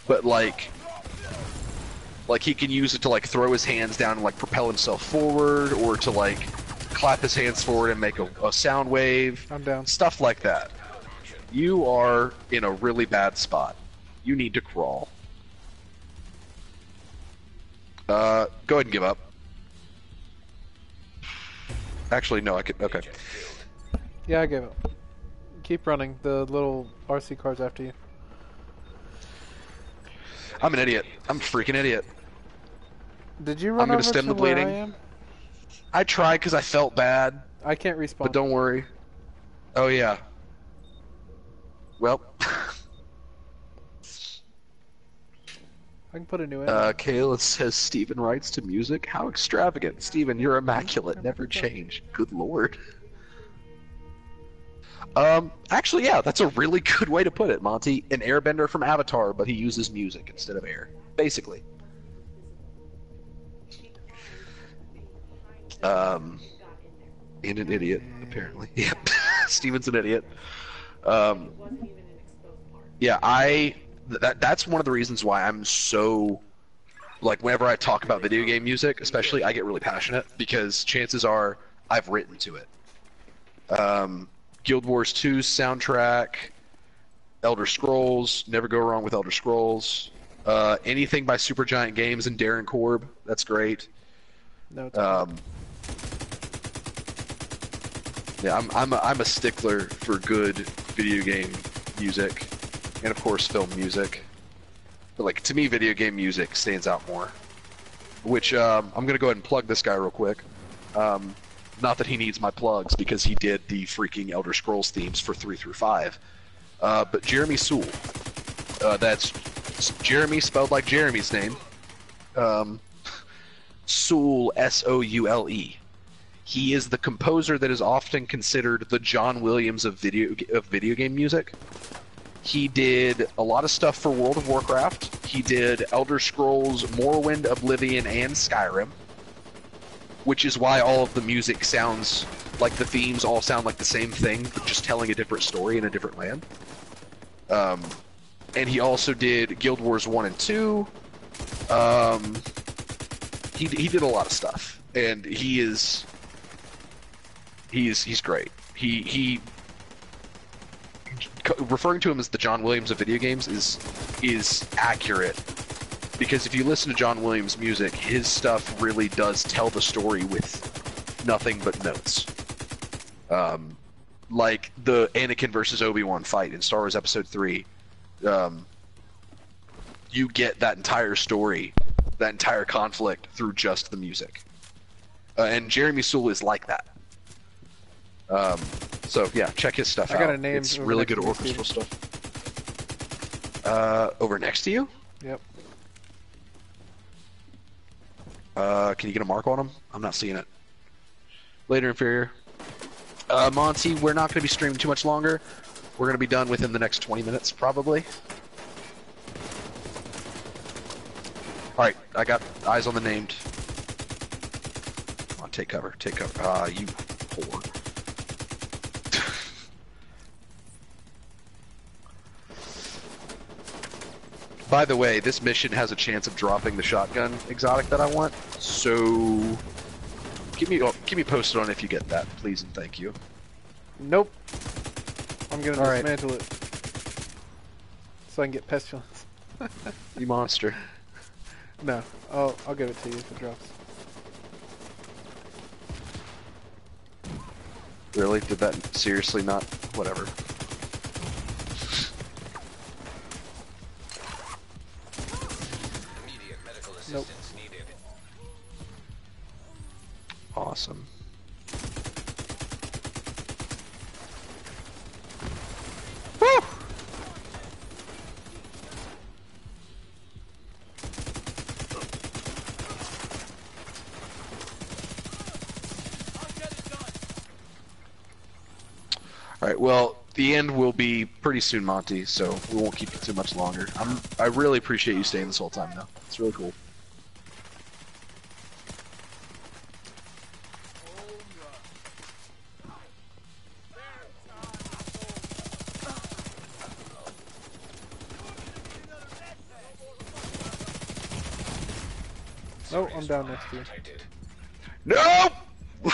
but like he can use it to like throw his hands down and like propel himself forward, or to like clap his hands forward and make a sound wave. I'm down. Stuff like that. You are in a really bad spot. You need to crawl. Go ahead and give up. Actually, no, I could. Okay. Yeah, I gave up. Keep running. The little RC car's after you. I'm an idiot. I'm a freaking idiot. Did you run I'm gonna over stem to the where bleeding. I am? I tried because I felt bad, I can't respawn. but don't worry. Oh yeah. Well. I can put a new in. Kayla says Steven writes to music. How extravagant. Steven, you're immaculate. Never change. Good lord. Actually, yeah, that's a really good way to put it, Monty. An airbender from Avatar, but he uses music instead of air. Basically. And an idiot, apparently. Yep. Steven's an idiot. Yeah, that's one of the reasons why I'm so, like, whenever I talk about video game music, especially, I get really passionate, because chances are I've written to it. Guild Wars 2's soundtrack, Elder Scrolls, never go wrong with Elder Scrolls, anything by Supergiant Games and Darren Korb, that's great. No, it's yeah, I'm a stickler for good video game music, and of course film music. But like, to me, video game music stands out more. Which I'm gonna go ahead and plug this guy real quick. Not that he needs my plugs, because he did the freaking Elder Scrolls themes for 3 through 5. But Jeremy Soule, that's Jeremy spelled like Jeremy's name. Soule, S-O-U-L-E. He is the composer that is often considered the John Williams of video game music. He did a lot of stuff for World of Warcraft. He did Elder Scrolls, Morrowind, Oblivion, and Skyrim. Which is why all of the music sounds like, the themes all sound like the same thing, but just telling a different story in a different land. And he also did Guild Wars 1 and 2. He did a lot of stuff, and he's great. He referring to him as the John Williams of video games is accurate, because if you listen to John Williams' music, his stuff really does tell the story with nothing but notes. Like the Anakin versus Obi-Wan fight in Star Wars Episode 3, you get that entire story, that entire conflict, through just the music. And Jeremy Soule is like that. So yeah, check his stuff out. I got a name. It's really good orchestral stuff. Over next to you? Yep. Can you get a mark on him? I'm not seeing it. Later inferior. Monty, we're not going to be streaming too much longer. We're going to be done within the next 20 minutes, probably. Alright, I got eyes on the named. Come on. take cover. Take cover. Ah, you whore. By the way, this mission has a chance of dropping the shotgun exotic that I want, so keep me posted on if you get that, please and thank you. Nope. I'm gonna All right. dismantle it so I can get pestilence. You monster. No, I'll give it to you if it drops. Really? Did that seriously not? Whatever. Immediate medical Nope. assistance needed. Awesome. Woo! Alright, well, the end will be pretty soon, Monty, so we won't keep you too much longer. I really appreciate you staying this whole time, though. It's really cool. Oh, I'm down next to you. Detected. No! Down.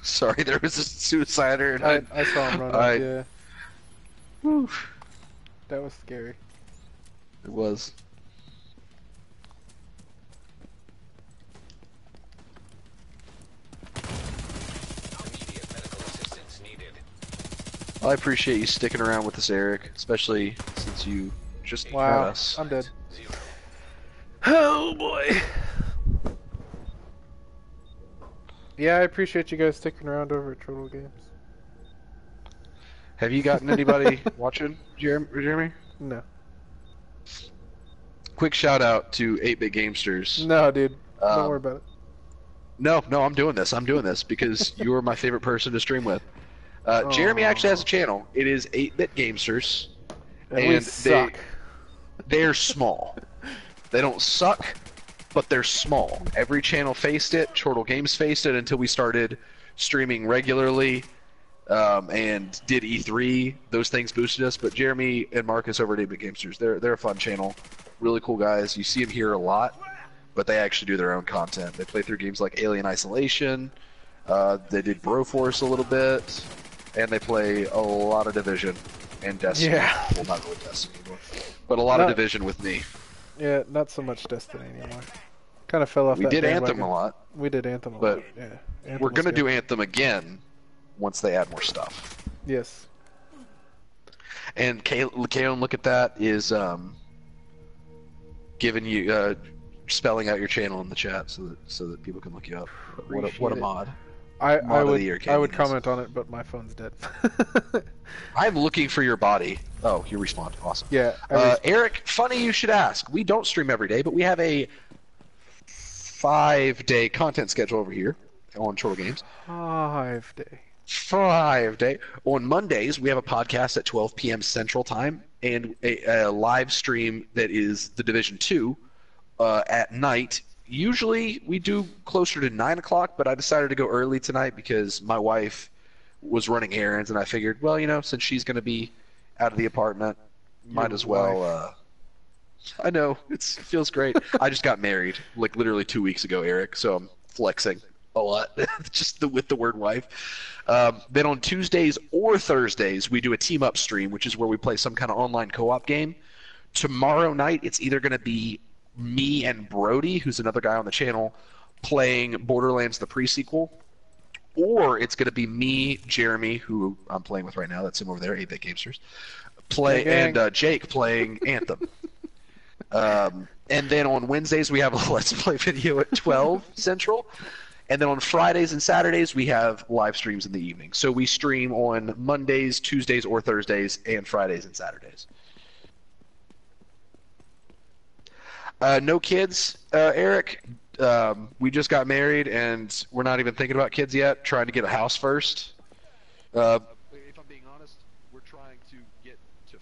Sorry, there was a suicider. And I saw him run I- up, yeah. Whew. That was scary. It was. Immediate medical assistance needed. I appreciate you sticking around with us, Eric, especially since you just met Wow, us. I'm dead. 0. Oh boy. Yeah, I appreciate you guys sticking around over at Turtle Games. Have you gotten anybody watching, Jeremy? No. Quick shout out to 8-Bit Gamesters. No, dude. Don't Um, worry about it. No, I'm doing this. I'm doing this because you're my favorite person to stream with. Jeremy actually has a channel. It is 8-Bit Gamesters. And we suck. They're small. They don't suck, but they're small. Every channel faced it. Chortle Games faced it until we started streaming regularly and did E3. Those things boosted us. But Jeremy and Marcus over at 8-Bit Gamesters, they're a fun channel. Really cool guys. You see them here a lot, but they actually do their own content. They play through games like Alien Isolation. They did Broforce a little bit, and they play a lot of Division and Destiny. Yeah. Well, not really Destiny anymore, but a lot of Division with me. Yeah, not so much Destiny anymore. Kind of fell off We that did Anthem bandwagon. a lot. We did Anthem a But lot, yeah. Anthem We're was gonna good. do Anthem again once they add more stuff. Yes. And Kaelin, look at that, is giving you spelling out your channel in the chat so that people can look you up. What a Appreciate it. mod. I Mod of the year, would Kaelin is. comment on it, but my phone's dead. I'm looking for your body. Oh, you respawned. Awesome. Yeah. Eric, funny you should ask. We don't stream every day, but we have a 5-day content schedule over here on Chortle Games. 5 day. 5-day. On Mondays, we have a podcast at 12 p.m. Central Time and a live stream that is the Division 2 at night. Usually we do closer to 9 o'clock, but I decided to go early tonight because my wife was running errands, and I figured, well, since she's going to be out of the apartment, might as well. I know, it feels great. I just got married, like literally 2 weeks ago, Eric, so I'm flexing a lot just with the word wife. Then on Tuesdays or Thursdays, we do a team-up stream, which is where we play some kind of online co-op game. Tomorrow night, it's either going to be me and Brody, who's another guy on the channel, playing Borderlands the pre-sequel, or it's going to be me, Jeremy, who I'm playing with right now, that's him over there, 8-Bit Gamesters, and Jake playing Anthem. And then on Wednesdays, we have a Let's Play video at 12 Central, and then on Fridays and Saturdays, we have live streams in the evening. So we stream on Mondays, Tuesdays, or Thursdays, and Fridays and Saturdays. No kids, Eric. We just got married, and we're not even thinking about kids yet. Trying to get a house first. If I'm being honest, we're trying to get to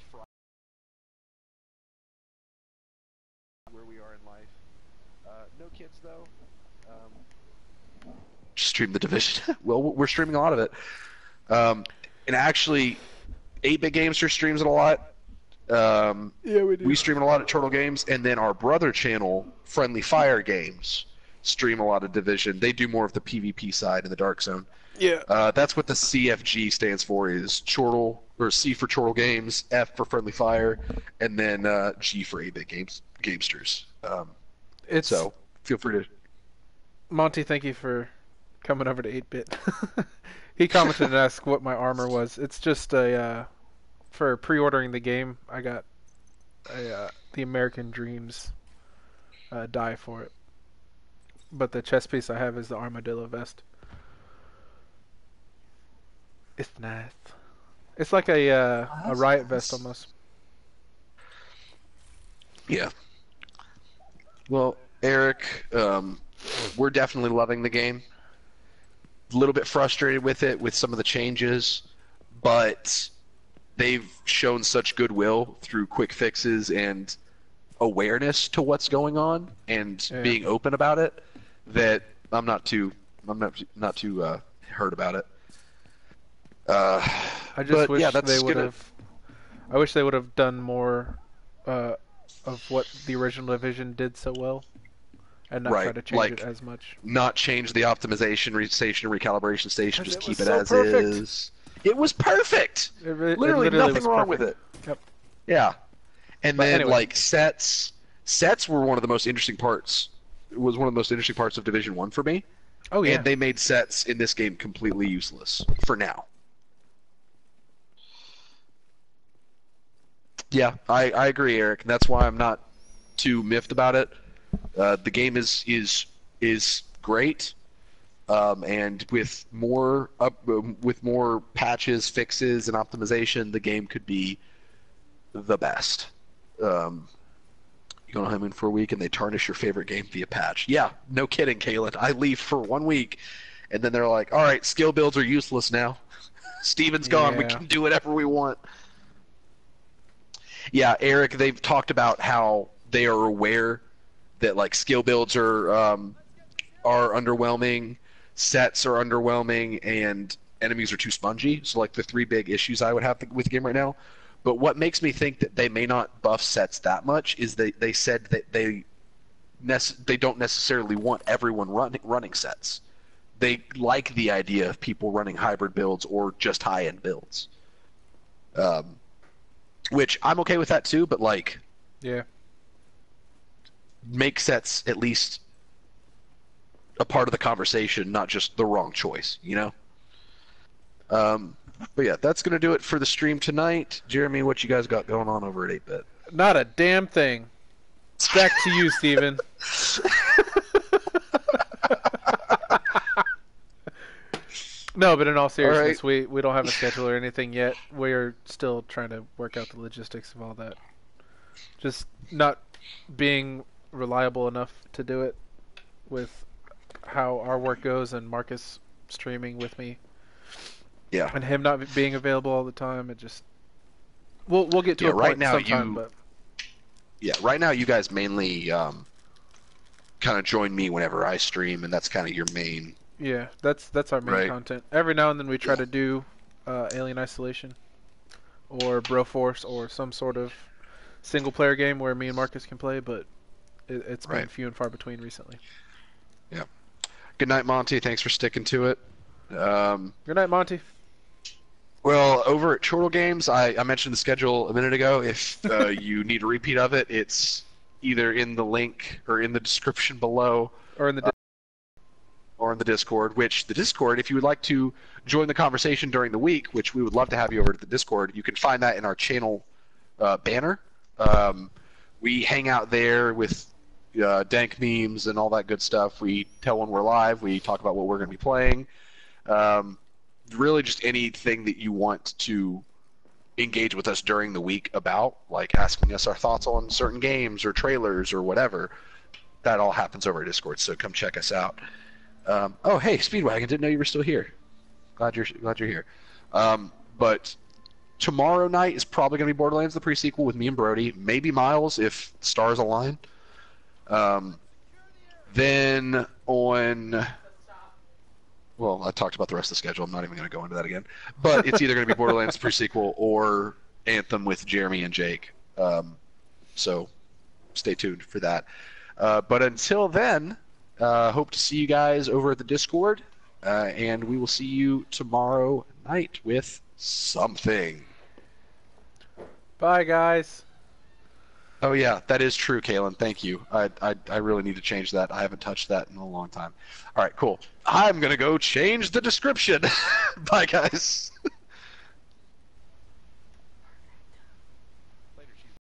where we are in life. no kids though. Stream the Division. Well, we're streaming a lot of it. And actually, 8-Bit Gamester streams it a lot. Yeah, we do. We stream it a lot at Turtle Games, and then our brother channel, Friendly Fire Games, stream a lot of Division. They do more of the PvP side in the Dark Zone. Yeah. That's what the CFG stands for, is Chortle, or C for Chortle Games, F for Friendly Fire, and then G for 8-Bit Gamesters. So feel free to... Monty, thank you for coming over to 8-Bit. He commented and asked what my armor was. It's just for pre-ordering the game, I got the American Dreams die for it. But the chest piece I have is the Armadillo vest. It's nice. It's like a riot vest almost. Yeah. Well, Eric, we're definitely loving the game. A little bit frustrated with it, with some of the changes, but they've shown such goodwill through quick fixes and awareness to what's going on and being open about it that I'm not too hurt about it. I just wish they would have. I wish they would have done more of what the original Division did so well, and not try to change it as much. Not change the optimization station, recalibration station. Just keep it so as perfect. is. It was perfect. Literally nothing was wrong perfect. with it. Yep. Yeah, and But then anyway. like sets were one of the most interesting parts. It was one of the most interesting parts of Division 1 for me. Oh yeah. And they made sets in this game completely useless for now. Yeah, I agree, Eric. And that's why I'm not too miffed about it. The game is great, and with more patches, fixes, and optimization, the game could be the best. You go on honeymoon for a week, and they tarnish your favorite game via patch. Yeah, no kidding, Kalen. I leave for 1 week, and then they're like, "All right, skill builds are useless now. Steven's gone. We Yeah. can do whatever we want." Yeah, Eric, they've talked about how they are aware that like skill builds are underwhelming, sets are underwhelming, and enemies are too spongy. So like the 3 big issues I would have with the game right now. But what makes me think that they may not buff sets that much is they said that they don't necessarily want everyone running sets. They like the idea of people running hybrid builds or just high-end builds. Which I'm okay with that too, but like, Yeah. make sets at least a part of the conversation, not just the wrong choice, you know? But yeah, that's going to do it for the stream tonight. Jeremy, what you guys got going on over at 8-Bit? Not a damn thing. Back to you, Steven. No, but in all seriousness, we don't have a schedule or anything yet. We're still trying to work out the logistics of all that. Just not being reliable enough to do it with how our work goes, and Marcus streaming with me. Yeah. And him not being available all the time. It just we'll get to a right point now sometime, but Yeah, right now you guys mainly kind of join me whenever I stream, and that's kind of your main. yeah, that's our main Right. content. Every now and then we try to do Alien Isolation or Broforce or some sort of single player game where me and Marcus can play, but it's been Right. few and far between recently. Yeah. Good night, Monty. Thanks for sticking to it. Good night, Monty. Well, over at Chortle Games, I mentioned the schedule a minute ago. If you need a repeat of it, it's either in the link or in the description below. Or in the Or in the Discord, which the Discord, if you would like to join the conversation during the week, which we would love to have you over at the Discord, you can find that in our channel banner. We hang out there with dank memes and all that good stuff. We tell when we're live. We talk about what we're going to be playing. Really just anything that you want to engage with us during the week about, like asking us our thoughts on certain games or trailers or whatever. That all happens over at Discord, so come check us out. Oh, hey, Speedwagon, didn't know you were still here. Glad you're here. But tomorrow night is probably going to be Borderlands the pre-sequel with me and Brody. Maybe Miles if stars align. Then on, well, I talked about the rest of the schedule. I'm not even going to go into that again. But it's either going to be Borderlands pre-sequel or Anthem with Jeremy and Jake. So stay tuned for that. But until then, hope to see you guys over at the Discord. And we will see you tomorrow night with something. Bye, guys. Oh yeah, that is true, Kalen. Thank you. I really need to change that. I haven't touched that in a long time. All right, cool. I'm gonna go change the description. Bye, guys.